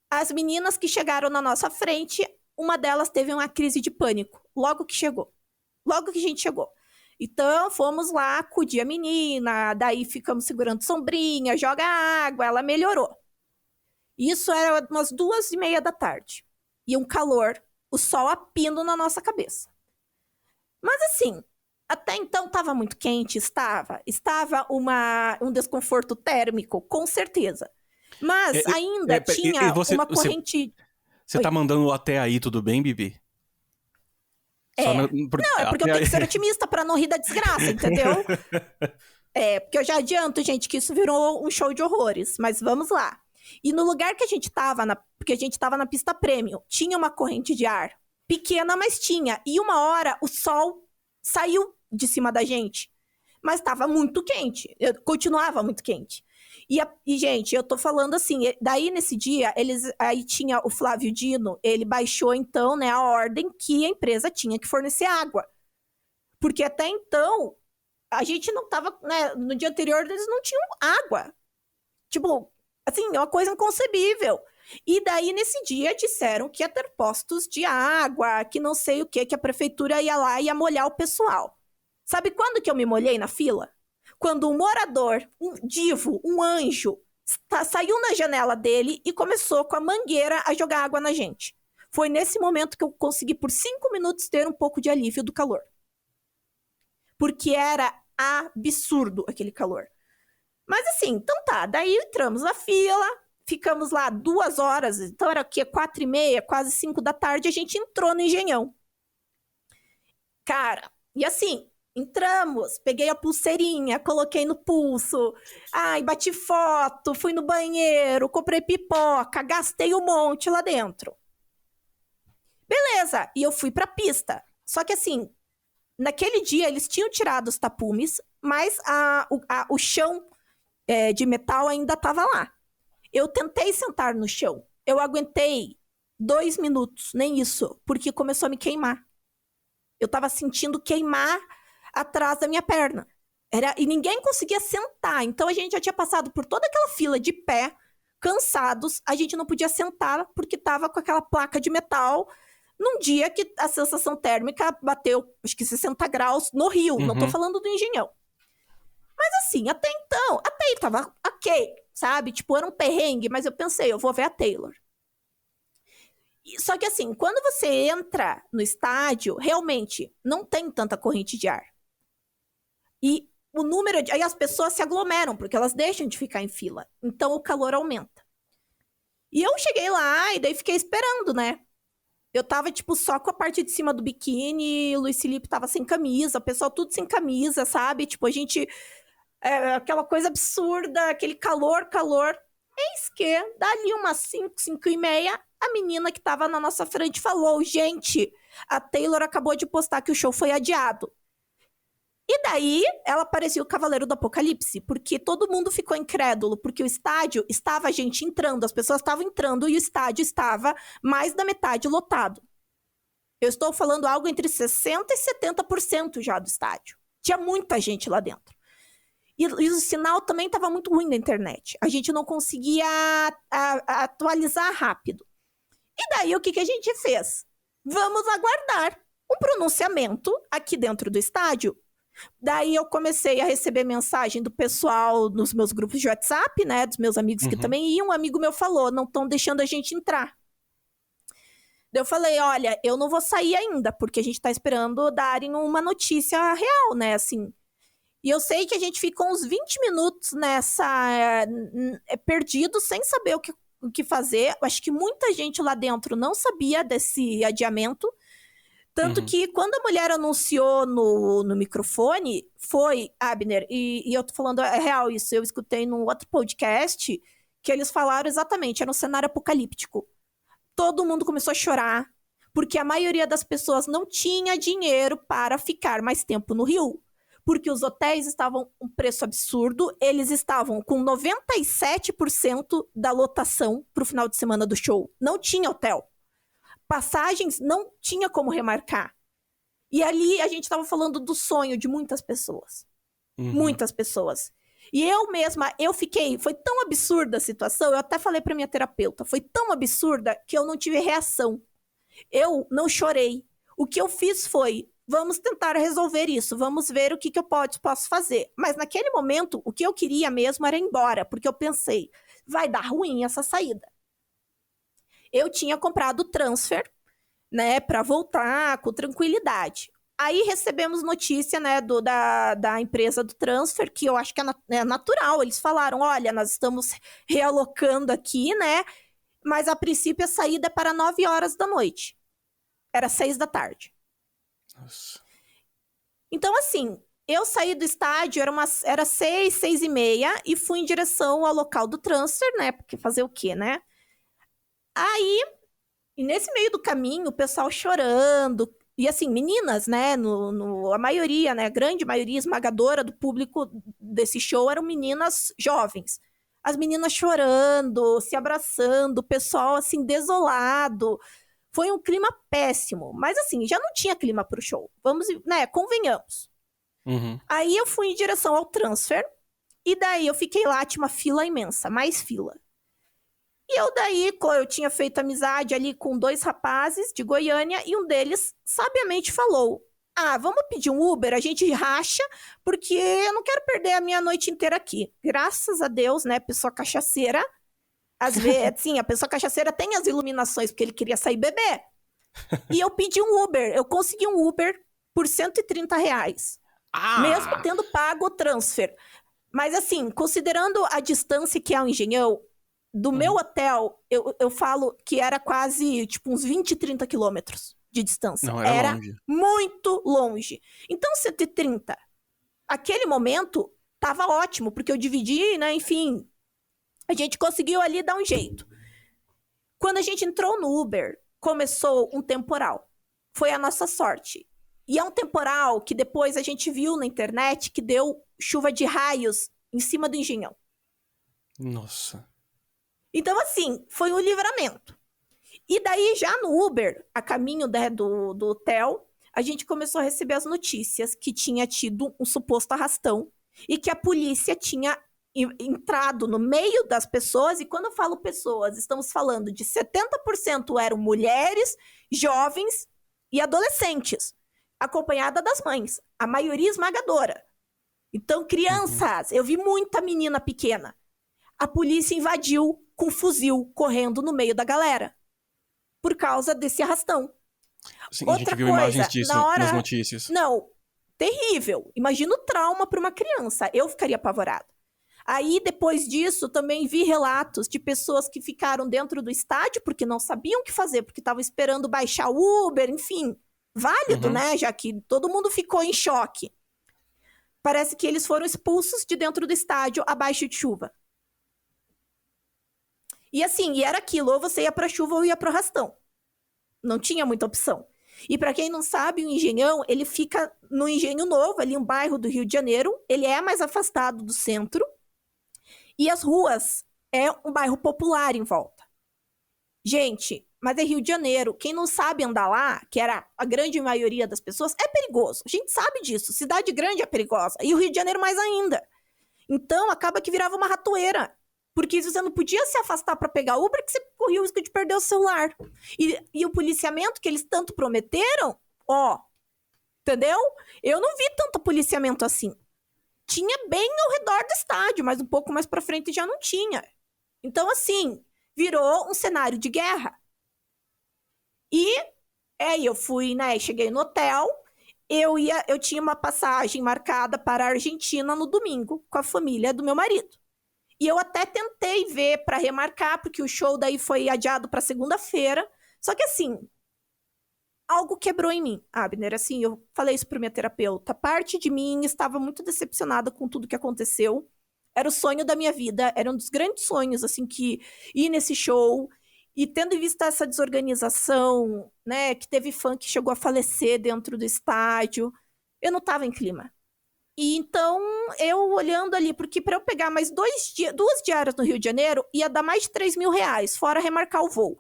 As meninas que chegaram na nossa frente, uma delas teve uma crise de pânico, logo que a gente chegou. Então, fomos lá acudir a menina, daí ficamos segurando sombrinha, joga água, ela melhorou. Isso era umas 2h30 da tarde. E um calor, o sol a pino na nossa cabeça. Mas assim, até então estava muito quente, estava um desconforto térmico, com certeza. Mas ainda tinha uma corrente... Você tá mandando até aí, tudo bem, Bibi? Não, é porque eu tenho que ser otimista pra não rir da desgraça, entendeu? Porque eu já adianto, gente, que isso virou um show de horrores. Mas vamos lá. E no lugar que a gente tava, porque a gente tava na pista premium, tinha uma corrente de ar pequena, mas tinha. E uma hora o sol saiu de cima da gente. Mas estava muito quente. Continuava muito quente. E, gente, eu tô falando assim, daí nesse dia, aí tinha o Flávio Dino, ele baixou então, né, a ordem que a empresa tinha que fornecer água. Porque até então, a gente não tava, né, no dia anterior eles não tinham água. Tipo, assim, é uma coisa inconcebível. E daí, nesse dia, disseram que ia ter postos de água, que não sei o quê, que a prefeitura ia lá e ia molhar o pessoal. Sabe quando que eu me molhei na fila? Quando um morador, um divo, um anjo, saiu na janela dele e começou com a mangueira a jogar água na gente. Foi nesse momento que eu consegui, por 5 minutos, ter um pouco de alívio do calor. Porque era absurdo aquele calor. Mas assim, então tá, daí entramos na fila, ficamos lá 2 horas, então era o quê? 4h30, quase 5 da tarde, a gente entrou no Engenhão. Cara, e assim, entramos, peguei a pulseirinha, coloquei no pulso, ai, bati foto, fui no banheiro, comprei pipoca, gastei um monte lá dentro. Beleza, e eu fui pra pista. Só que assim, naquele dia eles tinham tirado os tapumes, mas o chão de metal ainda estava lá. Eu tentei sentar no chão. Eu aguentei 2 minutos, nem isso, porque começou a me queimar. Eu tava sentindo queimar atrás da minha perna. E ninguém conseguia sentar. Então a gente já tinha passado por toda aquela fila de pé, cansados. A gente não podia sentar porque tava com aquela placa de metal num dia que a sensação térmica bateu, acho que 60 graus no Rio. Não tô falando do Engenhão. Mas assim, até então, até aí tava ok, sabe? Tipo, era um perrengue, mas eu pensei, eu vou ver a Taylor. Só que assim, quando você entra no estádio, realmente não tem tanta corrente de ar. E o número aí as pessoas se aglomeram, porque elas deixam de ficar em fila. Então o calor aumenta. E eu cheguei lá e daí fiquei esperando, né? Eu tava, tipo, só com a parte de cima do biquíni, o Luiz Felipe tava sem camisa, o pessoal tudo sem camisa, sabe? Tipo, a gente... aquela coisa absurda, aquele calor. Eis que, dali umas 5h30, a menina que tava na nossa frente falou, gente, a Taylor acabou de postar que o show foi adiado. E daí, ela parecia o Cavaleiro do Apocalipse, porque todo mundo ficou incrédulo, porque o estádio estava a gente entrando, as pessoas estavam entrando e o estádio estava mais da metade lotado. Eu estou falando algo entre 60% e 70% já do estádio. Tinha muita gente lá dentro. E o sinal também estava muito ruim na internet. A gente não conseguia atualizar rápido. E daí, o que a gente fez? Vamos aguardar um pronunciamento aqui dentro do estádio. Daí eu comecei a receber mensagem do pessoal nos meus grupos de WhatsApp, né? Dos meus amigos que também iam. Um amigo meu falou, não estão deixando a gente entrar. Daí eu falei, olha, eu não vou sair ainda, porque a gente tá esperando darem uma notícia real, né? Assim... E eu sei que a gente ficou uns 20 minutos perdido, sem saber o que fazer. Eu acho que muita gente lá dentro não sabia desse adiamento. Tanto que quando a mulher anunciou no microfone, foi, Abner, e eu tô falando, é real isso, eu escutei num outro podcast, que eles falaram exatamente, era um cenário apocalíptico. Todo mundo começou a chorar, porque a maioria das pessoas não tinha dinheiro para ficar mais tempo no Rio. Porque os hotéis estavam um preço absurdo, eles estavam com 97% da lotação para o final de semana do show. Não tinha hotel. Passagens não tinha como remarcar. E ali a gente estava falando do sonho de muitas pessoas. Muitas pessoas. E eu mesma, foi tão absurda a situação, eu até falei para minha terapeuta, foi tão absurda que eu não tive reação. Eu não chorei. O que eu fiz foi, vamos tentar resolver isso, vamos ver o que eu posso fazer. Mas naquele momento, o que eu queria mesmo era ir embora, porque eu pensei, vai dar ruim essa saída. Eu tinha comprado o transfer, né, para voltar com tranquilidade. Aí recebemos notícia, né, da empresa do transfer, que eu acho que é natural. Eles falaram, olha, nós estamos realocando aqui, né, mas a princípio a saída é para 9 horas da noite. Era 6 da tarde. Nossa. Então, assim, eu saí do estádio, era 6, 6h30, e fui em direção ao local do transfer, né, porque fazer o quê, né? Aí, E nesse meio do caminho, o pessoal chorando. E assim, meninas, né? A maioria, né? A grande maioria esmagadora do público desse show eram meninas jovens. As meninas chorando, se abraçando, o pessoal assim, desolado. Foi um clima péssimo. Mas assim, já não tinha clima pro show. Vamos, né? Convenhamos. Uhum. Aí eu fui em direção ao transfer. E daí eu fiquei lá, tinha uma fila imensa, mais fila. E eu tinha feito amizade ali com 2 rapazes de Goiânia e um deles sabiamente falou: ah, vamos pedir um Uber, a gente racha, porque eu não quero perder a minha noite inteira aqui. Graças a Deus, né, pessoa cachaceira, às vezes, sim, a pessoa cachaceira tem as iluminações, porque ele queria sair beber. E eu pedi um Uber, eu consegui um Uber por R$ 130, mesmo tendo pago o transfer. Mas assim, considerando a distância que é o Engenhão, do meu hotel, eu falo que era quase, tipo, uns 20, 30 quilômetros de distância. Não, era longe. Muito longe. Então, 130, aquele momento, tava ótimo, porque eu dividi, né, enfim, a gente conseguiu ali dar um jeito. Quando a gente entrou no Uber, começou um temporal. Foi a nossa sorte. E é um temporal que depois a gente viu na internet que deu chuva de raios em cima do Engenhão. Nossa. Então, assim, foi um livramento. E daí, já no Uber, a caminho, né, do hotel, a gente começou a receber as notícias que tinha tido um suposto arrastão e que a polícia tinha entrado no meio das pessoas. E quando eu falo pessoas, estamos falando de 70% eram mulheres, jovens e adolescentes, acompanhada das mães, a maioria esmagadora. Então, crianças, eu vi muita menina pequena. A polícia invadiu com fuzil, correndo no meio da galera, por causa desse arrastão. Sim, Outra a gente viu coisa, imagens disso na hora... nas notícias. Não, terrível. Imagina o trauma para uma criança. Eu ficaria apavorada. Aí, depois disso, também vi relatos de pessoas que ficaram dentro do estádio porque não sabiam o que fazer, porque estavam esperando baixar o Uber, enfim. Válido, né? Já que todo mundo ficou em choque. Parece que eles foram expulsos de dentro do estádio abaixo de chuva. E assim, e era aquilo, ou você ia pra chuva ou ia pro arrastão. Não tinha muita opção. E para quem não sabe, o Engenhão, ele fica no Engenho Novo, ali um bairro do Rio de Janeiro. Ele é mais afastado do centro. E as ruas é um bairro popular em volta. Gente, mas é Rio de Janeiro. Quem não sabe andar lá, que era a grande maioria das pessoas, é perigoso. A gente sabe disso. Cidade grande é perigosa. E o Rio de Janeiro mais ainda. Então, acaba que virava uma ratoeira. Porque você não podia se afastar para pegar Uber, que você corria o risco de perder o celular. E o policiamento que eles tanto prometeram, ó, entendeu? Eu não vi tanto policiamento assim. Tinha bem ao redor do estádio, mas um pouco mais para frente já não tinha. Então, assim, virou um cenário de guerra. E aí eu fui, né, cheguei no hotel, eu tinha uma passagem marcada para a Argentina no domingo, com a família do meu marido. E eu até tentei ver para remarcar, porque o show daí foi adiado para segunda-feira. Só que assim, algo quebrou em mim, Abner. Assim, eu falei isso para minha terapeuta. Parte de mim estava muito decepcionada com tudo que aconteceu. Era o sonho da minha vida, era um dos grandes sonhos, assim, que ir nesse show. E tendo em vista essa desorganização, né, que teve fã que chegou a falecer dentro do estádio, eu não estava em clima. E então, eu olhando ali, porque para eu pegar mais 2 diárias no Rio de Janeiro, ia dar mais de R$ 3.000, fora remarcar o voo.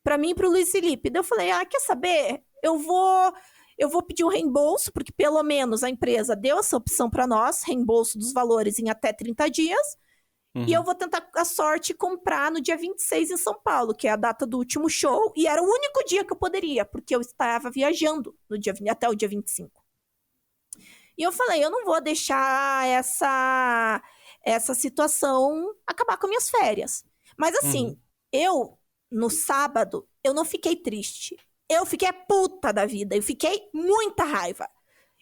Para mim e pro Luiz Felipe. Daí eu falei, quer saber? Eu vou pedir um reembolso, porque pelo menos a empresa deu essa opção para nós, reembolso dos valores em até 30 dias. E eu vou tentar a sorte comprar no dia 26 em São Paulo, que é a data do último show. E era o único dia que eu poderia, porque eu estava viajando até o dia 25. E eu falei, eu não vou deixar essa situação acabar com minhas férias. Mas assim, no sábado, eu não fiquei triste. Eu fiquei puta da vida. Eu fiquei muita raiva.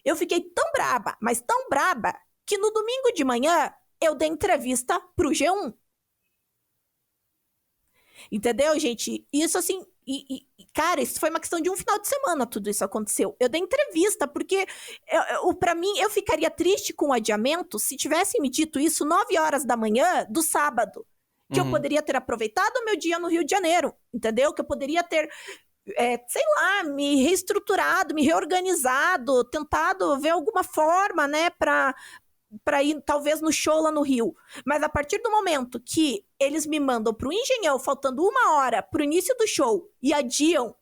Eu fiquei tão braba, mas tão braba, que no domingo de manhã, eu dei entrevista pro G1. Entendeu, gente? Isso assim... cara, isso foi uma questão de um final de semana, tudo isso aconteceu. Eu dei entrevista, porque pra mim, eu ficaria triste com o adiamento se tivessem me dito isso 9 horas da manhã do sábado. Que eu poderia ter aproveitado o meu dia no Rio de Janeiro, entendeu? Que eu poderia ter, sei lá, me reestruturado, me reorganizado, tentado ver alguma forma, né, para ir talvez no show lá no Rio. Mas a partir do momento que eles me mandam pro Engenhão, faltando 1 hora pro início do show, e adiam,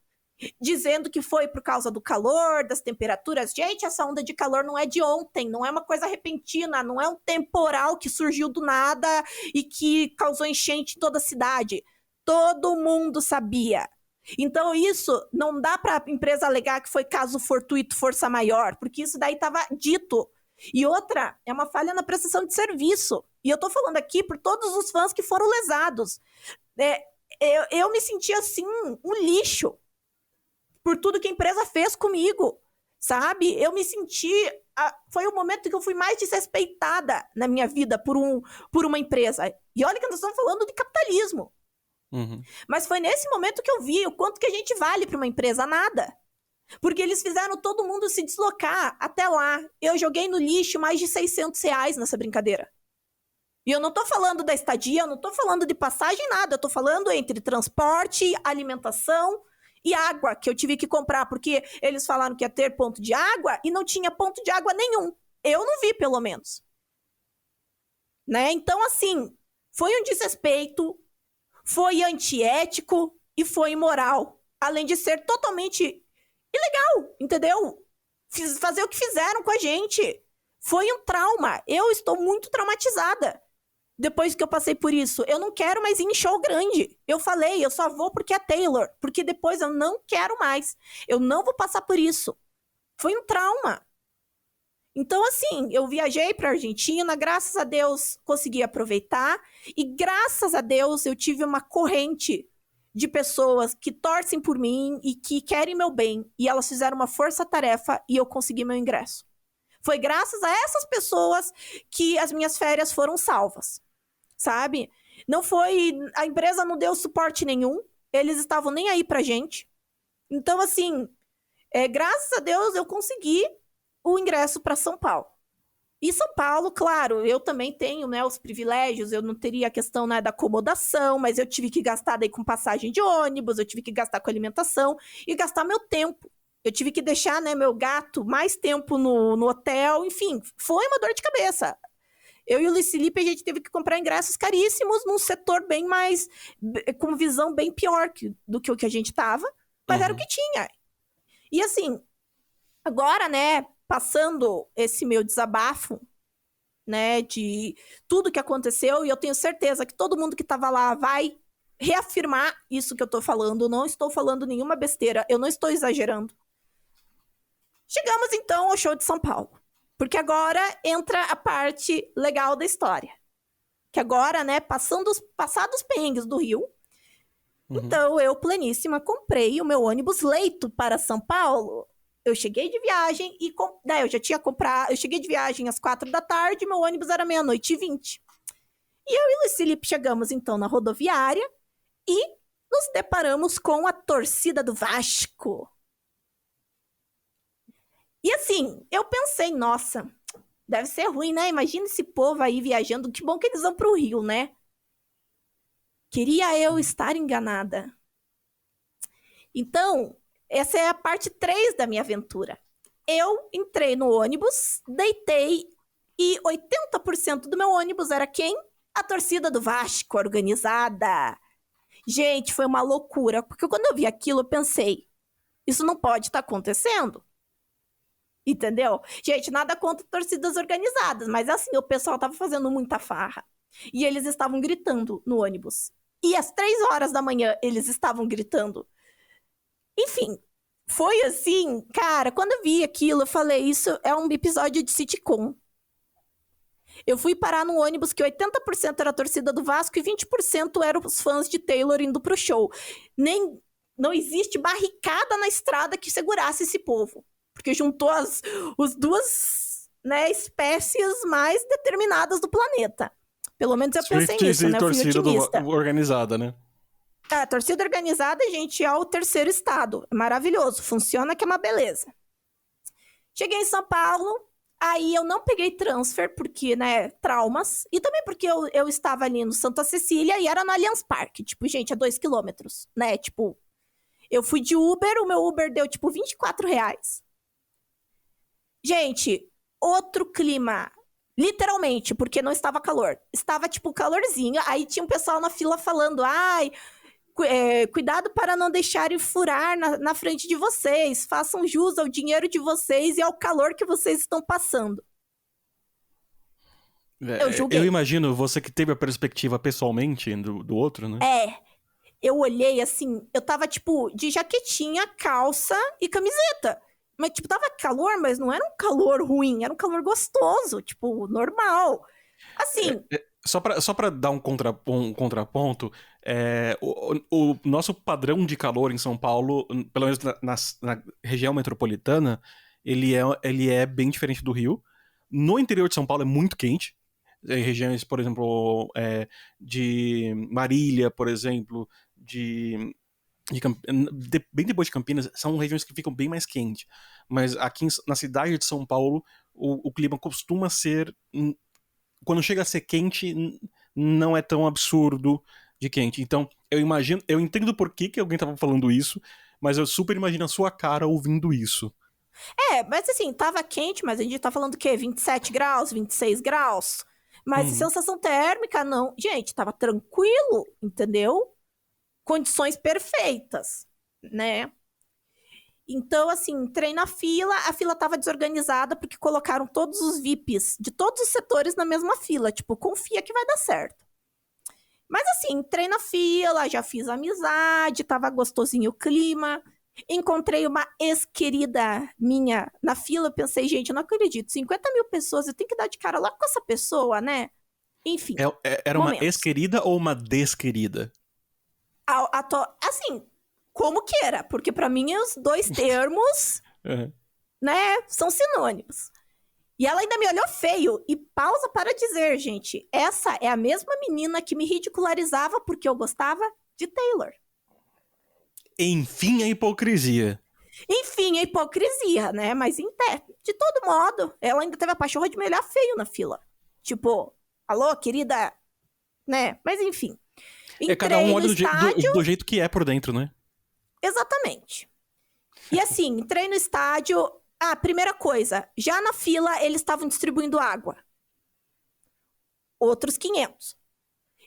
dizendo que foi por causa do calor, das temperaturas. Gente, essa onda de calor não é de ontem, não é uma coisa repentina, não é um temporal que surgiu do nada e que causou enchente em toda a cidade. Todo mundo sabia. Então isso não dá para a empresa alegar que foi caso fortuito, força maior, porque isso daí estava dito. E outra, é uma falha na prestação de serviço. E eu tô falando aqui por todos os fãs que foram lesados. Eu me senti assim, um lixo por tudo que a empresa fez comigo, sabe? Eu me senti... Foi o momento que eu fui mais desrespeitada na minha vida por uma empresa. E olha que nós estamos falando de capitalismo. Mas foi nesse momento que eu vi o quanto que a gente vale para uma empresa. Nada. Porque eles fizeram todo mundo se deslocar até lá. Eu joguei no lixo mais de R$600 nessa brincadeira. E eu não tô falando da estadia, eu não tô falando de passagem, nada. Eu tô falando entre transporte, alimentação e água, que eu tive que comprar, porque eles falaram que ia ter ponto de água e não tinha ponto de água nenhum. Eu não vi, pelo menos. Né? Então, assim, foi um desrespeito, foi antiético e foi imoral. Além de ser totalmente ilegal, entendeu? Fazer o que fizeram com a gente. Foi um trauma. Eu estou muito traumatizada depois que eu passei por isso. Eu não quero mais ir em show grande. Eu falei, eu só vou porque é Taylor. Porque depois eu não quero mais. Eu não vou passar por isso. Foi um trauma. Então, assim, eu viajei para a Argentina, graças a Deus consegui aproveitar. E graças a Deus eu tive uma corrente de pessoas que torcem por mim e que querem meu bem. E elas fizeram uma força-tarefa e eu consegui meu ingresso. Foi graças a essas pessoas que as minhas férias foram salvas, sabe? Não foi... A empresa não deu suporte nenhum. Eles estavam nem aí pra gente. Então, assim, graças a Deus eu consegui o ingresso para São Paulo. E São Paulo, claro, eu também tenho, né, os privilégios, eu não teria a questão, né, da acomodação, mas eu tive que gastar daí com passagem de ônibus, eu tive que gastar com alimentação e gastar meu tempo. Eu tive que deixar, né, meu gato mais tempo no hotel, enfim, foi uma dor de cabeça. Eu e o Luiz Felipe, a gente teve que comprar ingressos caríssimos num setor bem mais, com visão bem pior do que o que a gente tava, mas era o que tinha. E assim, agora, né, passando esse meu desabafo, né, de tudo que aconteceu, e eu tenho certeza que todo mundo que estava lá vai reafirmar isso que eu tô falando, não estou falando nenhuma besteira, eu não estou exagerando. Chegamos, então, ao show de São Paulo, porque agora entra a parte legal da história, que agora, né, passados os perrengues do Rio, então eu, pleníssima, comprei o meu ônibus leito para São Paulo. Eu cheguei de viagem e... eu já tinha comprado... Eu cheguei de viagem às 4 da tarde, meu ônibus era 00:20. E eu e o Luiz Felipe chegamos, então, na rodoviária e nos deparamos com a torcida do Vasco. E assim, eu pensei, nossa, deve ser ruim, né? Imagina esse povo aí viajando. Que bom que eles vão pro Rio, né? Queria eu estar enganada. Então... essa é a parte 3 da minha aventura. Eu entrei no ônibus, deitei, e 80% do meu ônibus era quem? A torcida do Vasco, organizada. Gente, foi uma loucura, porque quando eu vi aquilo, eu pensei, isso não pode estar acontecendo. Entendeu? Gente, nada contra torcidas organizadas, mas assim, o pessoal estava fazendo muita farra. E eles estavam gritando no ônibus. E às 3 horas da manhã, eles estavam gritando. Enfim, foi assim, cara, quando eu vi aquilo, eu falei, isso é um episódio de sitcom. Eu fui parar num ônibus que 80% era a torcida do Vasco e 20% eram os fãs de Taylor indo pro show. Não existe barricada na estrada que segurasse esse povo, porque juntou as duas, né, espécies mais determinadas do planeta. Pelo menos eu pensei nisso, né? Eu fui otimista. Organizada, né? A torcida organizada, gente, é o terceiro estado. É maravilhoso. Funciona que é uma beleza. Cheguei em São Paulo. Aí eu não peguei transfer, porque, né, traumas. E também porque eu estava ali no Santa Cecília e era no Allianz Parque. Tipo, gente, é 2 quilômetros, né? Tipo, eu fui de Uber, o meu Uber deu, tipo, R$ 24. Gente, outro clima. Literalmente, porque não estava calor. Estava, tipo, calorzinho. Aí tinha um pessoal na fila falando, ai, cuidado para não deixarem furar na frente de vocês. Façam jus ao dinheiro de vocês e ao calor que vocês estão passando. Eu Eu julguei. imagino você que teve a perspectiva pessoalmente do outro, né? Eu olhei assim, eu tava, tipo, de jaquetinha, calça e camiseta. Mas, tipo, tava calor, mas não era um calor ruim, era um calor gostoso, tipo, normal. Assim, Só pra dar um contraponto, o nosso padrão de calor em São Paulo, pelo menos na região metropolitana, ele é bem diferente do Rio. No interior de São Paulo é muito quente. Em regiões, por exemplo, de Marília, por exemplo, bem depois de Campinas, são regiões que ficam bem mais quentes. Mas aqui na cidade de São Paulo, o clima costuma ser, quando chega a ser quente, não é tão absurdo de quente. Então, eu entendo por que alguém tava falando isso, mas eu super imagino a sua cara ouvindo isso. mas assim, tava quente, mas a gente tá falando o quê? 27 graus, 26 graus? Mas Uhum. sensação térmica, não. Gente, tava tranquilo, entendeu? Condições perfeitas, né? Então, assim, entrei na fila, a fila tava desorganizada porque colocaram todos os VIPs de todos os setores na mesma fila. Tipo, confia que vai dar certo. Mas assim, entrei na fila, já fiz amizade, tava gostosinho o clima. Encontrei uma ex-querida minha na fila, eu pensei, gente, eu não acredito, 50 mil pessoas, eu tenho que dar de cara lá com essa pessoa, né? Enfim, Era uma momentos. ex-querida ou uma desquerida? Assim, como queira, porque pra mim os dois termos, Uhum. né, são sinônimos. E ela ainda me olhou feio. E pausa para dizer, gente, essa é a mesma menina que me ridicularizava porque eu gostava de Taylor. Enfim, a hipocrisia. Enfim, a hipocrisia, né? Mas de todo modo, ela ainda teve a pachorra de me olhar feio na fila. Tipo, alô, querida, né? Mas enfim. Cada um Entrei no olha estádio, do jeito que é por dentro, né? exatamente. E assim, entrei no estádio. Ah, primeira coisa, já na fila eles estavam distribuindo água. Outros 500.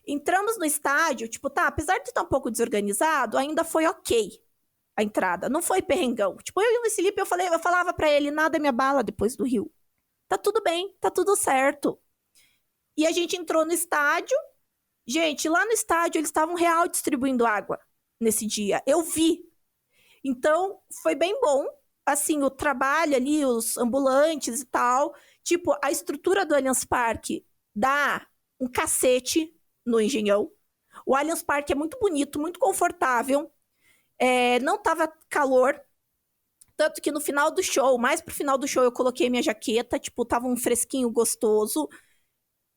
Entramos no estádio, tipo, tá, apesar de estar um pouco desorganizado, ainda foi ok a entrada. Não foi perrengão. Tipo, eu e o Luiz Felipe, eu falava pra ele, nada me abala depois do Rio. Tá tudo bem, tá tudo certo. E a gente entrou no estádio. Gente, lá no estádio eles estavam real distribuindo água nesse dia. Eu vi. Então, foi bem bom. Assim, o trabalho ali, os ambulantes e tal. Tipo, a estrutura do Allianz Parque dá um cacete no Engenhão. O Allianz Parque é muito bonito, muito confortável. Não tava calor. Tanto que no final do show, mais pro final do show, eu coloquei minha jaqueta. Tipo, tava um fresquinho gostoso.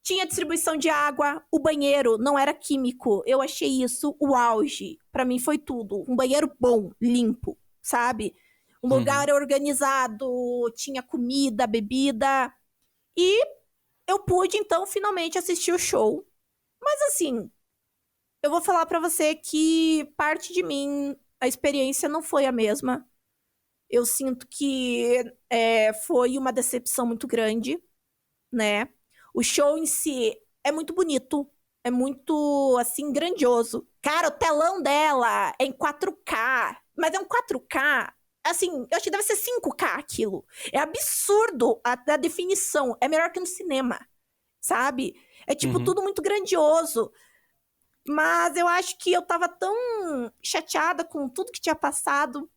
Tinha distribuição de água, o banheiro não era químico. Eu achei isso o auge. Pra mim foi tudo. Um banheiro bom, limpo, sabe? Um Uhum. lugar organizado, tinha comida, bebida. E eu pude, então, finalmente assistir o show. Mas assim, eu vou falar pra você que parte de mim, a experiência não foi a mesma. Eu sinto que foi uma decepção muito grande, né? O show em si é muito bonito, é muito, assim, grandioso. Cara, o telão dela é em 4K, mas é um 4K, assim, eu acho que deve ser 5K aquilo. É absurdo a definição, é melhor que no cinema, sabe? É, tipo, Uhum. tudo muito grandioso. Mas eu acho que eu tava tão chateada com tudo que tinha passado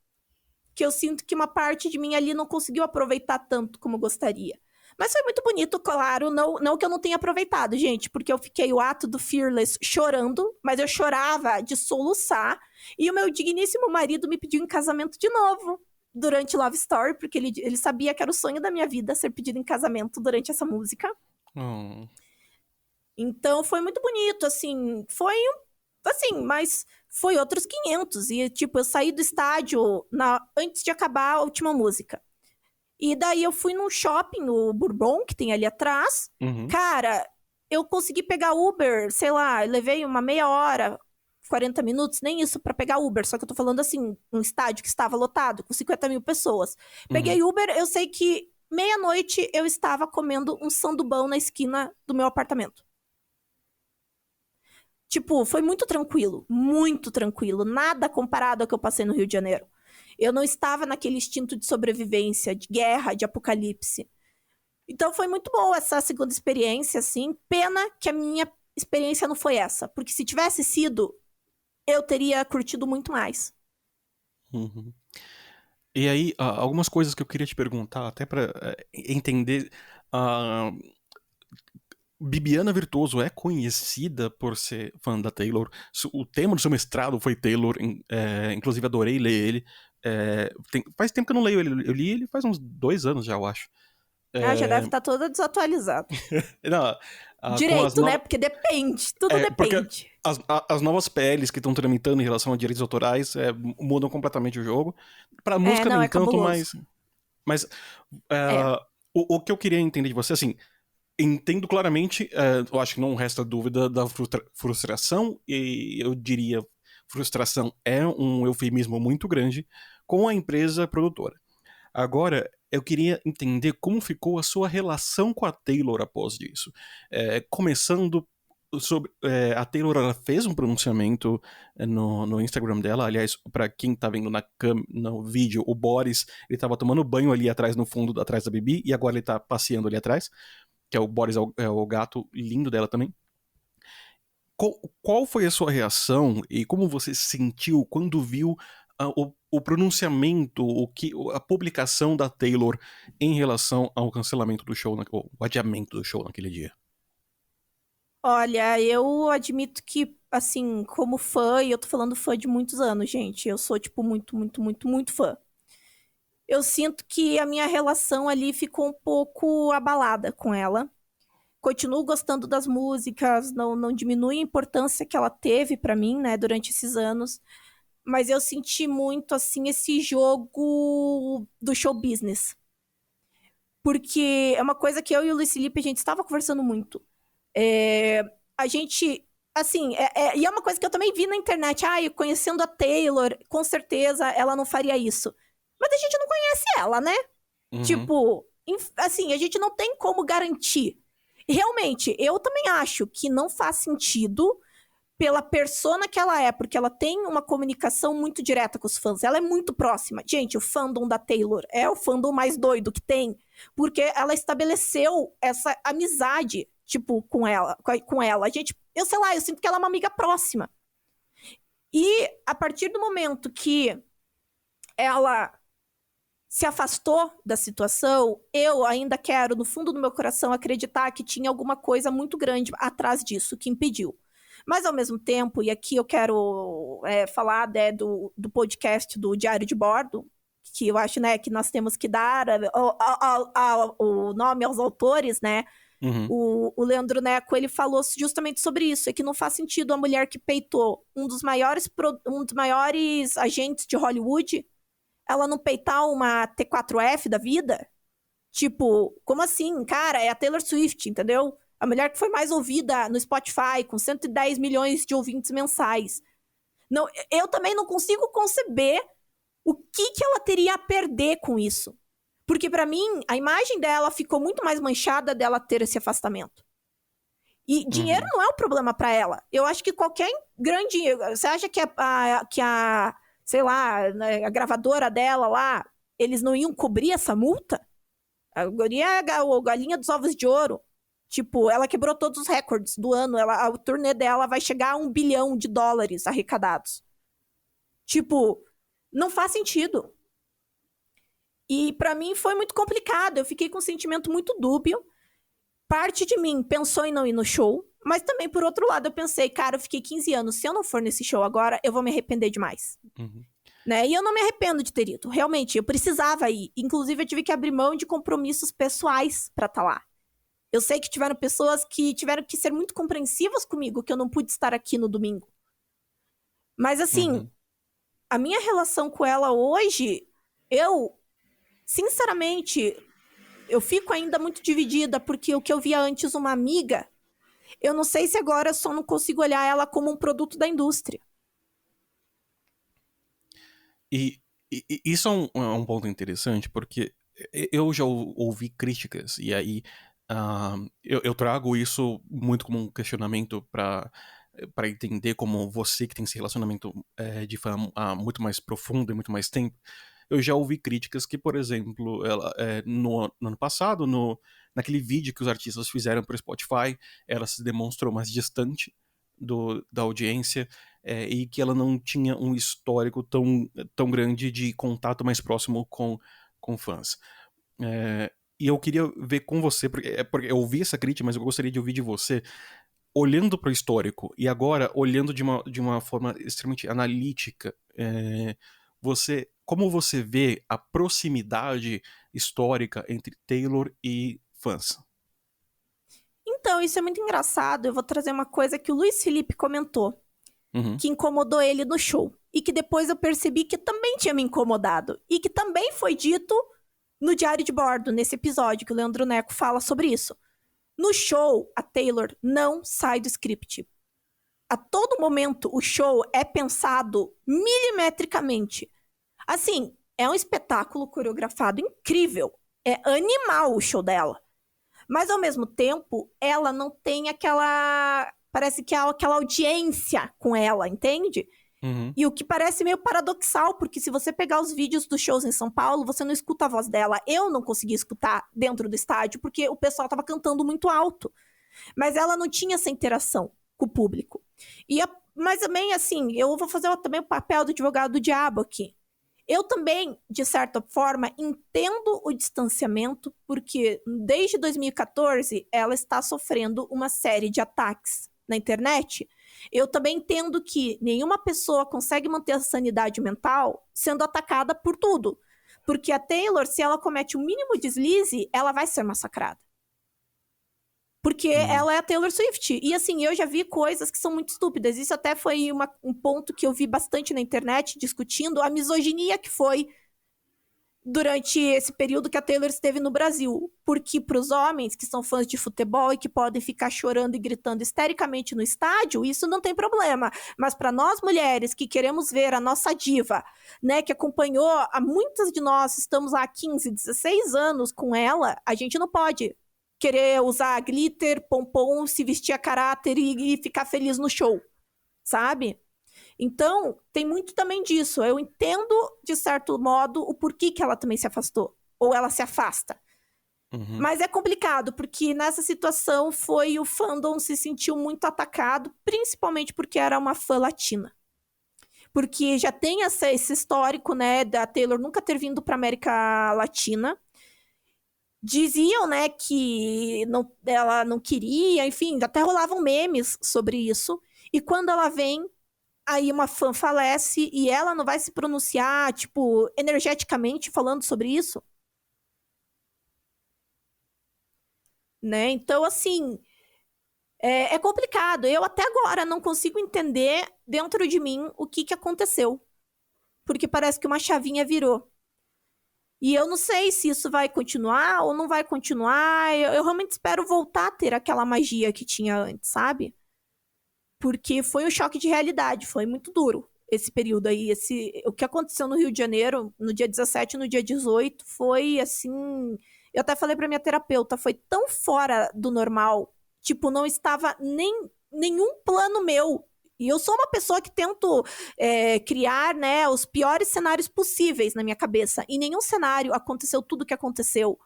que eu sinto que uma parte de mim ali não conseguiu aproveitar tanto como gostaria. Mas foi muito bonito, claro, não que eu não tenha aproveitado, gente, porque eu fiquei o ato do Fearless chorando, mas eu chorava de soluçar, e o meu digníssimo marido me pediu em casamento de novo durante Love Story, porque ele sabia que era o sonho da minha vida ser pedido em casamento durante essa música. Oh. Então foi muito bonito, assim, assim, mas foi outros 500. E, tipo, eu saí do estádio antes de acabar a última música. E daí eu fui num shopping, no Bourbon, que tem ali atrás. Uhum. Cara, eu consegui pegar Uber, sei lá, levei uma meia hora, 40 minutos, nem isso pra pegar Uber. Só que eu tô falando assim, um estádio que estava lotado, com 50 mil pessoas. Peguei Uber, eu sei que meia-noite eu estava comendo um sandubão na esquina do meu apartamento. Tipo, foi muito tranquilo, nada comparado ao que eu passei no Rio de Janeiro. Eu não estava naquele instinto de sobrevivência, de guerra, de apocalipse. Então foi muito boa essa segunda experiência, assim. Pena que a minha experiência não foi essa, porque se tivesse sido, eu teria curtido muito mais. Uhum. E aí, algumas coisas que eu queria te perguntar, até pra entender. ah, Bibiana Virtuoso é conhecida por ser fã da Taylor. O tema do seu mestrado foi Taylor, inclusive adorei ler ele. Faz tempo que eu não leio ele, eu li ele faz uns 2 anos já, eu acho. Já deve estar toda desatualizada. Não, Direito, né? Porque depende, tudo porque depende. as novas PLs que estão tramitando em relação a direitos autorais mudam completamente o jogo. Pra música não, nem é tanto, cabuloso. mas É. o que eu queria entender de você, assim, entendo claramente, eu acho que não resta dúvida da frustração, e eu diria frustração é um eufemismo muito grande com a empresa produtora. Agora, eu queria entender como ficou a sua relação com a Taylor após isso. Começando sobre. A Taylor, ela fez um pronunciamento no Instagram dela. Aliás, pra quem tá vendo no vídeo, o Boris, ele tava tomando banho ali atrás, no fundo, atrás da Bibi, e agora ele tá passeando ali atrás. Que é o Boris, é o gato lindo dela também. Qual foi a sua reação e como você se sentiu quando viu o pronunciamento, a publicação da Taylor em relação ao cancelamento do show, o adiamento do show naquele dia? Olha, eu admito que, assim, como fã, e eu tô falando fã de muitos anos, gente, eu sou, tipo, muito fã. Eu sinto que a minha relação ali ficou um pouco abalada com ela. Continuo gostando das músicas, não diminui a importância que ela teve pra mim, né, durante esses anos. Mas eu senti muito, assim, esse jogo do show business. Porque é uma coisa que eu e o Luiz Felipe, a gente estava conversando muito. A gente, assim, e é uma coisa que eu também vi na internet. Conhecendo a Taylor, com certeza ela não faria isso. Mas a gente não conhece ela, né? Uhum. Tipo, assim, a gente não tem como garantir. E realmente, eu também acho que não faz sentido pela persona que ela é, porque ela tem uma comunicação muito direta com os fãs. Ela é muito próxima. Gente, o fandom da Taylor é o fandom mais doido que tem, porque ela estabeleceu essa amizade, tipo, com ela. A gente, eu sei lá, eu sinto que ela é uma amiga próxima. E a partir do momento que ela se afastou da situação, eu ainda quero, no fundo do meu coração, acreditar que tinha alguma coisa muito grande atrás disso que impediu. Mas, ao mesmo tempo, e aqui eu quero falar do podcast do Diário de Bordo, que eu acho, né, que nós temos que dar o nome aos autores, né? Uhum. O Leandro Neco, ele falou justamente sobre isso, é que não faz sentido a mulher que peitou um dos maiores agentes de Hollywood, ela não peitar uma T4F da vida? Tipo, como assim? Cara, é a Taylor Swift, entendeu? A mulher que foi mais ouvida no Spotify, com 110 milhões de ouvintes mensais. Não, eu também não consigo conceber o que ela teria a perder com isso. Porque, pra mim, a imagem dela ficou muito mais manchada dela ter esse afastamento. E dinheiro não é um problema pra ela. Eu acho que qualquer grande... Você acha que sei lá, a gravadora dela lá, eles não iam cobrir essa multa? A galinha dos ovos de ouro. Tipo, ela quebrou todos os recordes do ano. O turnê dela vai chegar a $1 bilhão arrecadados. Tipo, não faz sentido. E pra mim foi muito complicado. Eu fiquei com um sentimento muito dúbio. Parte de mim pensou em não ir no show, mas também, por outro lado, eu pensei, cara, eu fiquei 15 anos. Se eu não for nesse show agora, eu vou me arrepender demais. Uhum. Né? E eu não me arrependo de ter ido. Realmente, eu precisava ir. Inclusive, eu tive que abrir mão de compromissos pessoais pra estar lá. Eu sei que tiveram pessoas que tiveram que ser muito compreensivas comigo, que eu não pude estar aqui no domingo. Mas, assim, a minha relação com ela hoje, eu Sinceramente, eu fico ainda muito dividida, porque o que eu via antes uma amiga, eu não sei se agora eu só não consigo olhar ela como um produto da indústria. E, e isso é um ponto interessante, porque eu já ouvi críticas, e aí eu trago isso muito como um questionamento para entender como você que tem esse relacionamento de fã muito mais profundo e muito mais tempo. Eu já ouvi críticas que, por exemplo, no ano passado, naquele vídeo que os artistas fizeram para o Spotify, ela se demonstrou mais distante da audiência, e que ela não tinha um histórico tão grande de contato mais próximo com fãs. E eu queria ver com você, porque eu ouvi essa crítica, mas eu gostaria de ouvir de você, olhando para o histórico e agora olhando de uma forma extremamente analítica, como você vê a proximidade histórica entre Taylor e fãs? Então, isso é muito engraçado. Eu vou trazer uma coisa que o Luiz Felipe comentou, Uhum. que incomodou ele no show. E que depois eu percebi que também tinha me incomodado. E que também foi dito no Diário de Bordo, nesse episódio, que o Leandro Neco fala sobre isso. No show, a Taylor não sai do script. A todo momento, o show é pensado milimetricamente. Assim, é um espetáculo coreografado incrível. É animal o show dela. Mas, ao mesmo tempo, ela não tem aquela... Parece que há aquela audiência com ela, entende? Uhum. E o que parece meio paradoxal, porque se você pegar os vídeos dos shows em São Paulo, você não escuta a voz dela. Eu não consegui escutar dentro do estádio, porque o pessoal estava cantando muito alto. Mas ela não tinha essa interação com o público. Mas também, assim, eu vou fazer também o papel do advogado do diabo aqui. Eu também, de certa forma, entendo o distanciamento, porque desde 2014 ela está sofrendo uma série de ataques na internet. Eu também entendo que nenhuma pessoa consegue manter a sanidade mental sendo atacada por tudo. Porque a Taylor, se ela comete o mínimo deslize, ela vai ser massacrada. Porque ela é a Taylor Swift. E assim, eu já vi coisas que são muito estúpidas. Isso até foi um ponto que eu vi bastante na internet, discutindo a misoginia que foi durante esse período que a Taylor esteve no Brasil. Porque para os homens que são fãs de futebol e que podem ficar chorando e gritando histericamente no estádio, isso não tem problema. Mas para nós mulheres que queremos ver a nossa diva, né, que acompanhou, muitas de nós estamos há 15, 16 anos com ela, a gente não pode querer usar glitter, pompom, se vestir a caráter e ficar feliz no show, sabe? Então, tem muito também disso. Eu entendo, de certo modo, o porquê que ela também se afastou. Ou ela se afasta. Uhum. Mas é complicado, porque nessa situação o fandom se sentiu muito atacado, principalmente porque era uma fã latina. Porque já tem esse histórico, né, da Taylor nunca ter vindo para América Latina. Diziam, né, que ela não queria, enfim, até rolavam memes sobre isso. E quando ela vem, aí uma fã falece e ela não vai se pronunciar, tipo, energeticamente falando sobre isso. Né? Então, assim, é complicado. Eu até agora não consigo entender dentro de mim o que aconteceu. Porque parece que uma chavinha virou. E eu não sei se isso vai continuar ou não vai continuar. Eu realmente espero voltar a ter aquela magia que tinha antes, sabe? Porque foi um choque de realidade, foi muito duro esse período aí. O que aconteceu no Rio de Janeiro, no dia 17 e no dia 18, foi assim... Eu até falei pra minha terapeuta, foi tão fora do normal. Tipo, não estava nenhum plano meu. E eu sou uma pessoa que tento criar, né, os piores cenários possíveis na minha cabeça. Em nenhum cenário aconteceu tudo o que aconteceu.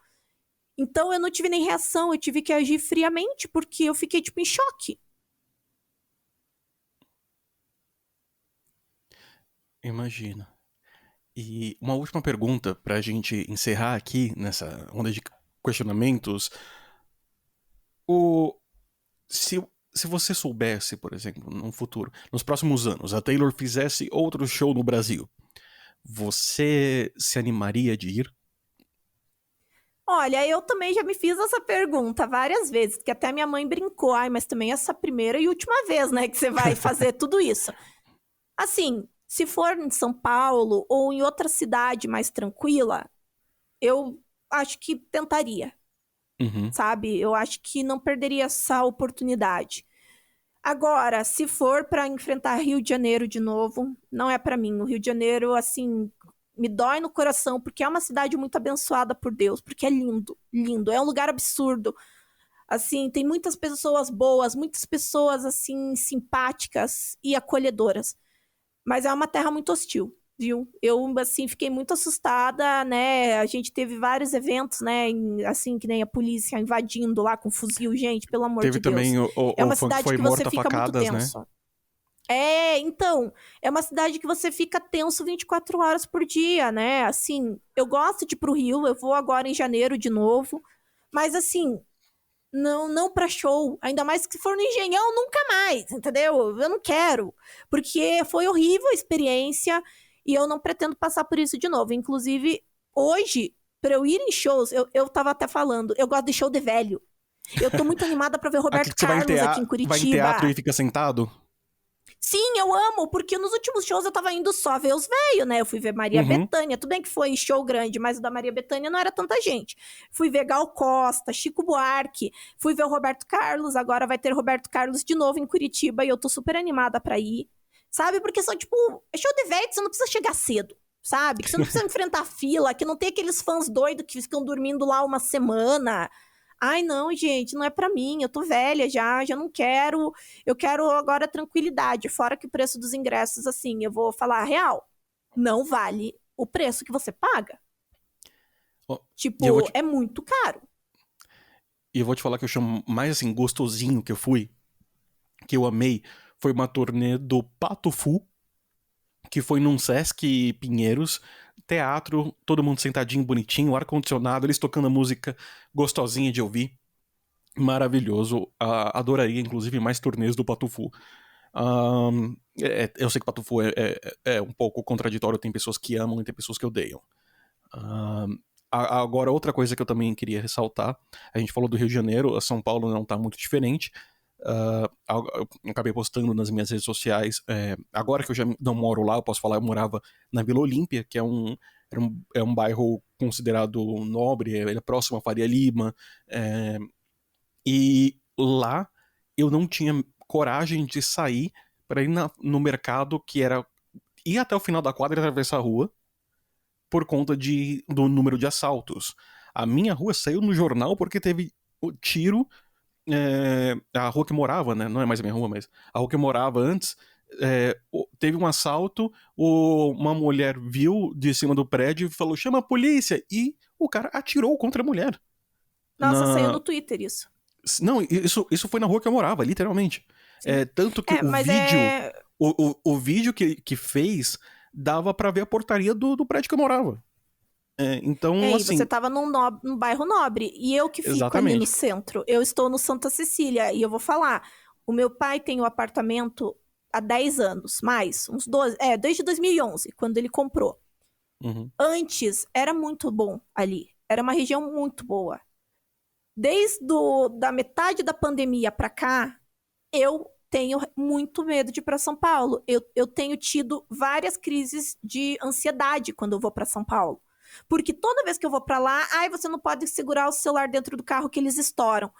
Então eu não tive nem reação, eu tive que agir friamente, porque eu fiquei, tipo, em choque. Imagino. E uma última pergunta pra gente encerrar aqui nessa onda de questionamentos. Se, se você soubesse, por exemplo, no futuro, nos próximos anos, a Taylor fizesse outro show no Brasil, você se animaria de ir? Olha, eu também já me fiz essa pergunta várias vezes, que até minha mãe brincou. Ai, mas também essa primeira e última vez, né, que você vai fazer tudo isso. Assim, se for em São Paulo ou em outra cidade mais tranquila, eu acho que tentaria, Uhum. sabe? Eu acho que não perderia essa oportunidade. Agora, se for para enfrentar Rio de Janeiro de novo, não é para mim. O Rio de Janeiro, assim, me dói no coração, porque é uma cidade muito abençoada por Deus, porque é lindo, lindo. É um lugar absurdo. Assim, tem muitas pessoas boas, muitas pessoas, assim, simpáticas e acolhedoras. Mas é uma terra muito hostil, viu? Eu, assim, fiquei muito assustada, né? A gente teve vários eventos, né? Assim, que nem a polícia invadindo lá com fuzil. Gente, pelo amor Teve de Deus. também É uma cidade foi que você morto a fica muito facadas, né? tenso. Então, é uma cidade que você fica tenso 24 horas por dia, né? Assim, eu gosto de ir pro Rio, eu vou agora em janeiro de novo, mas assim, não pra show, ainda mais que se for no Engenhão, nunca mais, entendeu? Eu não quero, porque foi horrível a experiência e eu não pretendo passar por isso de novo. Inclusive, hoje, pra eu ir em shows, eu tava até falando, eu gosto de show de velho. Eu tô muito animada pra ver Aqui Roberto que você Carlos aqui em vai em teatro Curitiba. e fica sentado? Sim, eu amo, porque nos últimos shows eu tava indo só ver os velhos, né? Eu fui ver Maria Uhum. Bethânia, tudo bem que foi show grande, mas o da Maria Bethânia não era tanta gente. Fui ver Gal Costa, Chico Buarque, fui ver o Roberto Carlos, agora vai ter Roberto Carlos de novo em Curitiba e eu tô super animada pra ir. Sabe? Porque são, tipo, é show de velho que você não precisa chegar cedo, sabe? Que você não precisa enfrentar fila, que não tem aqueles fãs doidos que ficam dormindo lá uma semana. Ai, não, gente, não é pra mim, eu tô velha já não quero. Eu quero agora tranquilidade, fora que o preço dos ingressos, assim, eu vou falar a real, não vale o preço que você paga. Ó, e eu vou Tipo, te, é muito caro. e eu vou te falar que eu chamo mais assim, gostosinho que eu fui, que eu amei, foi uma turnê do Pato Fu, que foi num Sesc Pinheiros, teatro, todo mundo sentadinho, bonitinho, ar-condicionado, eles tocando a música gostosinha de ouvir. Maravilhoso. Adoraria, inclusive, mais turnês do Pato Fu. Eu sei que Pato Fu é um pouco contraditório, tem pessoas que amam e tem pessoas que odeiam. Agora, outra coisa que eu também queria ressaltar, a gente falou do Rio de Janeiro, São Paulo não tá muito diferente. Eu acabei postando nas minhas redes sociais. Agora que eu já não moro lá, eu posso falar, eu morava na Vila Olímpia, que é um bairro considerado nobre, ele é próximo a Faria Lima. E lá eu não tinha coragem de sair para ir no mercado, que era ir até o final da quadra e atravessar a rua, por conta do número de assaltos. A minha rua saiu no jornal porque teve o tiro. A rua que eu morava, né? Não é mais a minha rua, mas a rua que eu morava antes. Teve um assalto, uma mulher viu de cima do prédio e falou: chama a polícia! E o cara atirou contra a mulher. Nossa, saiu Na... no Twitter isso. Não, isso foi na rua que eu morava, literalmente. Sim. Tanto que o Mas vídeo, o vídeo que fez dava pra ver a portaria do prédio que eu morava. Então, E você assim, tava num bairro nobre. E eu que fico ali no exatamente. centro. Eu estou no Santa Cecília. E eu vou falar: o meu pai tem o apartamento há 10 anos, mais, uns 12. Desde 2011, quando ele comprou. Uhum. Antes, era muito bom ali. Era uma região muito boa. Desde da metade da pandemia para cá, eu tenho muito medo de ir para São Paulo. Eu tenho tido várias crises de ansiedade quando eu vou para São Paulo. Porque toda vez que eu vou para lá, você não pode segurar o celular dentro do carro que eles estouram.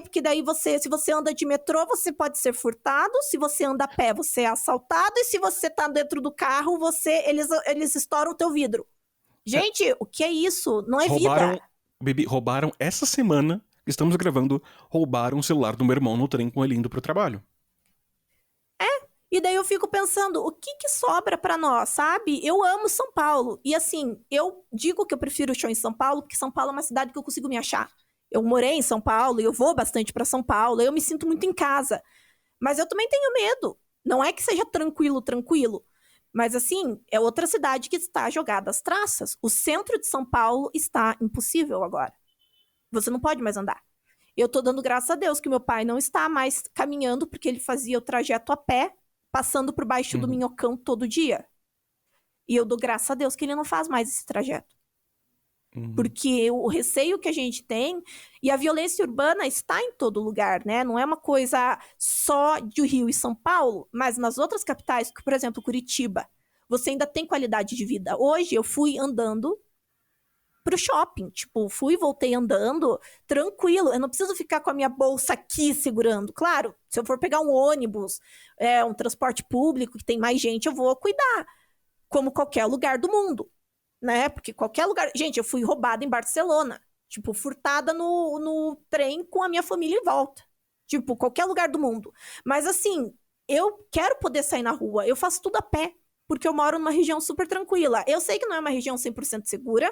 Porque daí se você anda de metrô, você pode ser furtado. Se você anda a pé, você é assaltado. E se você tá dentro do carro, eles estouram o teu vidro. É, Gente, o que é isso? Não é vida. roubaram, Bibi, roubaram essa semana que estamos gravando, roubaram o celular do meu irmão no trem com ele indo pro trabalho. E daí eu fico pensando, o que que sobra pra nós, sabe? Eu amo São Paulo. E assim, eu digo que eu prefiro o show em São Paulo, porque São Paulo é uma cidade que eu consigo me achar. Eu morei em São Paulo e eu vou bastante pra São Paulo, eu me sinto muito em casa. Mas eu também tenho medo. Não é que seja tranquilo, tranquilo. Mas assim, é outra cidade que está jogada às traças. O centro de São Paulo está impossível agora. Você não pode mais andar. Eu tô dando graças a Deus que meu pai não está mais caminhando, porque ele fazia o trajeto a pé, passando por baixo do Uhum. Minhocão todo dia. E eu dou graças a Deus que ele não faz mais esse trajeto. Uhum. Porque o receio que a gente tem, e a violência urbana está em todo lugar, né? Não é uma coisa só de Rio e São Paulo, mas nas outras capitais, por exemplo, Curitiba, você ainda tem qualidade de vida. Hoje eu fui andando pro shopping. Tipo, fui e voltei andando tranquilo. Eu não preciso ficar com a minha bolsa aqui segurando. Claro, se eu for pegar um ônibus, um transporte público que tem mais gente, eu vou cuidar. Como qualquer lugar do mundo, né? Porque qualquer lugar... Gente, eu fui roubada em Barcelona. Tipo, furtada no trem com a minha família em volta. Tipo, qualquer lugar do mundo. Mas assim, eu quero poder sair na rua. Eu faço tudo a pé. Porque eu moro numa região super tranquila. Eu sei que não é uma região 100% segura.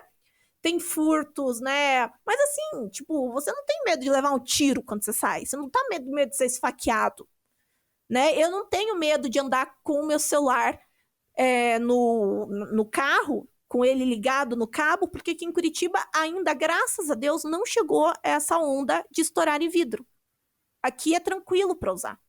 Tem furtos, né? Mas assim, tipo, você não tem medo de levar um tiro quando você sai. Você não tá medo de ser esfaqueado, né? Eu não tenho medo de andar com o meu celular no carro, com ele ligado no cabo, porque aqui em Curitiba ainda, graças a Deus, não chegou essa onda de estourar em vidro. Aqui é tranquilo para usar.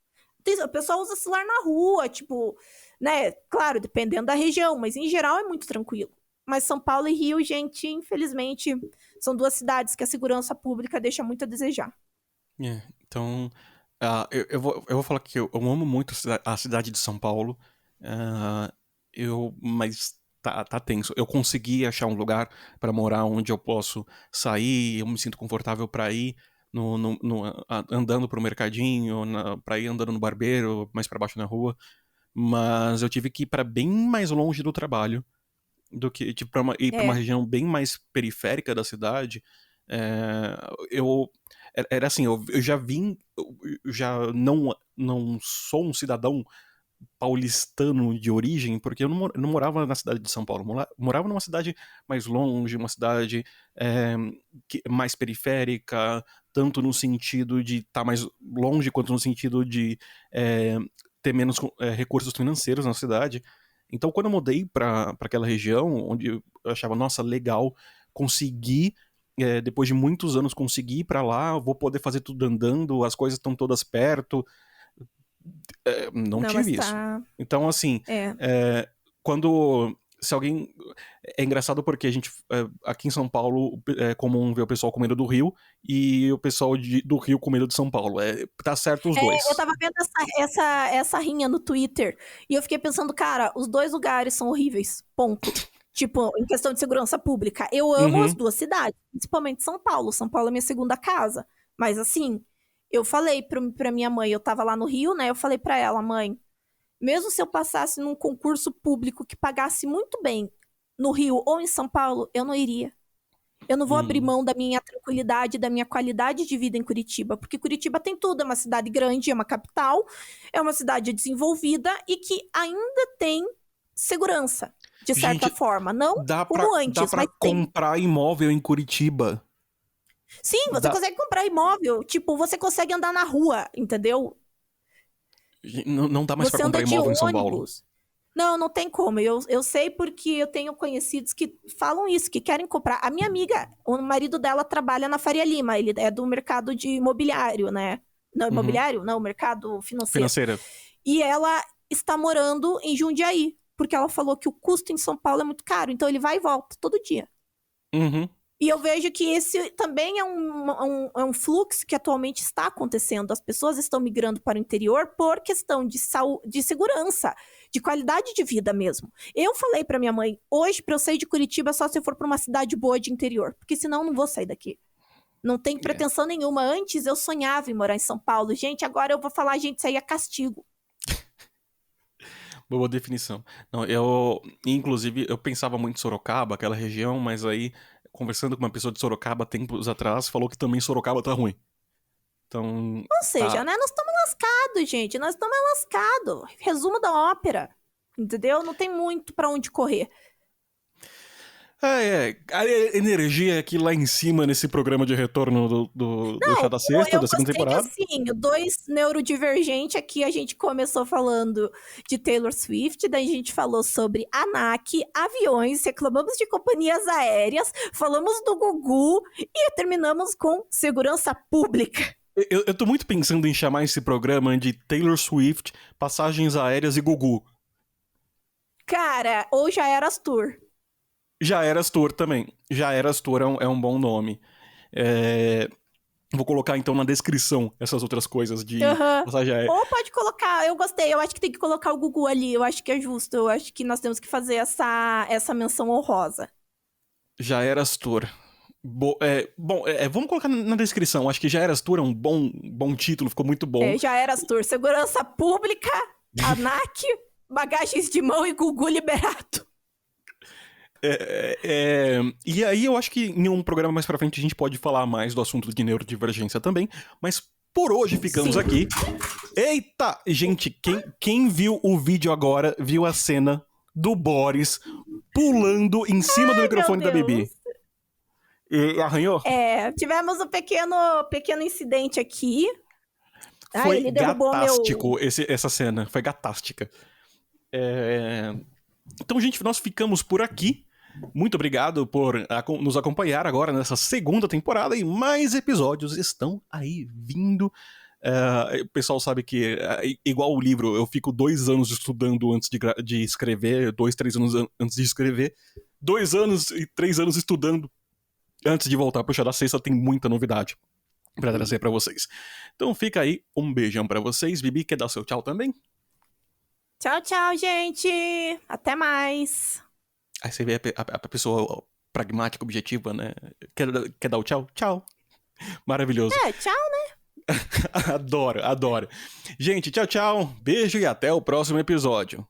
O pessoal usa celular na rua, tipo, né? Claro, dependendo da região, mas em geral é muito tranquilo. Mas São Paulo e Rio, gente, infelizmente, são duas cidades que a segurança pública deixa muito a desejar. Então, eu vou falar que eu amo muito a cidade de São Paulo, mas tá tenso. Eu consegui achar um lugar para morar onde eu posso sair, eu me sinto confortável para ir andando pro mercadinho, para ir andando no barbeiro, mais para baixo na rua, mas eu tive que ir para bem mais longe do trabalho do que tipo, ir para uma região bem mais periférica da cidade. Era assim, eu já eu já não sou um cidadão paulistano de origem, porque eu não morava na cidade de São Paulo, morava numa cidade mais longe, uma cidade mais periférica, tanto no sentido de estar mais longe, quanto no sentido de ter menos recursos financeiros na cidade. Então, quando eu mudei para aquela região, onde eu achava, nossa, legal, consegui, depois de muitos anos, consegui ir para lá, vou poder fazer tudo andando, as coisas estão todas perto. Não tive isso. Então, assim, quando... Se alguém... É engraçado porque a gente... aqui em São Paulo é comum ver o pessoal com medo do Rio e o pessoal do Rio com medo de São Paulo. Tá certo os dois. Eu tava vendo essa rinha no Twitter e eu fiquei pensando, cara, os dois lugares são horríveis. Ponto. Tipo, em questão de segurança pública. Eu amo as duas cidades, principalmente São Paulo. São Paulo é minha segunda casa. Mas assim, eu falei pra minha mãe, eu tava lá no Rio, né? Eu falei pra ela, mãe, mesmo se eu passasse num concurso público que pagasse muito bem no Rio ou em São Paulo, eu não iria. Eu não vou abrir mão da minha tranquilidade, da minha qualidade de vida em Curitiba, porque Curitiba tem tudo, é uma cidade grande, é uma capital, é uma cidade desenvolvida e que ainda tem segurança, de certa forma. Não como antes, dá pra mas comprar imóvel em Curitiba. Sim, você consegue comprar imóvel, tipo, você consegue andar na rua, entendeu? Não dá mais pra comprar imóvel em São Paulo. Não tem como. Eu sei porque eu tenho conhecidos que falam isso, que querem comprar. A minha amiga, o marido dela trabalha na Faria Lima, ele é do mercado de imobiliário, né? Não, imobiliário? Não, mercado financeiro. E ela está morando em Jundiaí, porque ela falou que o custo em São Paulo é muito caro, então ele vai e volta todo dia. E eu vejo que esse também é um fluxo que atualmente está acontecendo. As pessoas estão migrando para o interior por questão de segurança, de qualidade de vida mesmo. Eu falei para minha mãe, hoje para eu sair de Curitiba só se eu for para uma cidade boa de interior, porque senão eu não vou sair daqui. Não tenho pretensão nenhuma. Antes eu sonhava em morar em São Paulo. Gente, agora eu vou falar, gente, isso aí é castigo. Boa definição. Não, inclusive, eu pensava muito em Sorocaba, aquela região, mas aí, conversando com uma pessoa de Sorocaba tempos atrás, falou que também Sorocaba tá ruim. Então... Ou seja, né? Nós estamos lascados, gente. Nós estamos lascados. Resumo da ópera. Entendeu? Não tem muito pra onde correr. A energia aqui lá em cima nesse programa de retorno do Chá da Sexta, da segunda temporada. Assim, dois neurodivergentes aqui, a gente começou falando de Taylor Swift, daí a gente falou sobre ANAC, aviões, reclamamos de companhias aéreas, falamos do Gugu e terminamos com segurança pública. Eu tô muito pensando em chamar esse programa de Taylor Swift, passagens aéreas e Gugu. Cara, ou Já Eras Tour. Já Eras Tour também. Já Eras Tour é um bom nome. Vou colocar então na descrição essas outras coisas de passagem aérea. Ou pode colocar, eu gostei, eu acho que tem que colocar o Gugu ali, eu acho que é justo, eu acho que nós temos que fazer essa menção honrosa. Já Eras Tour. Vamos colocar na descrição. Acho que Já Eras Tour é um bom título, ficou muito bom. Já Eras Tour. Segurança Pública, ANAC, bagagens de mão e Gugu liberado. E aí eu acho que em um programa mais pra frente a gente pode falar mais do assunto de neurodivergência também, mas por hoje ficamos aqui. Eita! Gente, quem viu o vídeo agora, viu a cena do Boris pulando em cima do microfone da Bibi. E arranhou? Tivemos um pequeno incidente aqui. Foi ele derrubou gatástico essa cena, foi gatástica. Então, gente, nós ficamos por aqui. Muito obrigado por nos acompanhar agora nessa segunda temporada e mais episódios estão aí vindo. O pessoal sabe que, igual o livro, eu fico 2 anos estudando antes de escrever, 2, 3 anos antes de escrever, 2 anos e 3 anos estudando antes de voltar pro Chá da Sexta. Tem muita novidade pra trazer pra vocês. Então fica aí, um beijão pra vocês. Bibi, quer dar seu tchau também? Tchau, tchau, gente! Até mais! Aí você vê a pessoa pragmática, objetiva, né? Quer dar o tchau? Tchau! Maravilhoso. Tchau, né? Adoro. Gente, tchau, tchau. Beijo e até o próximo episódio.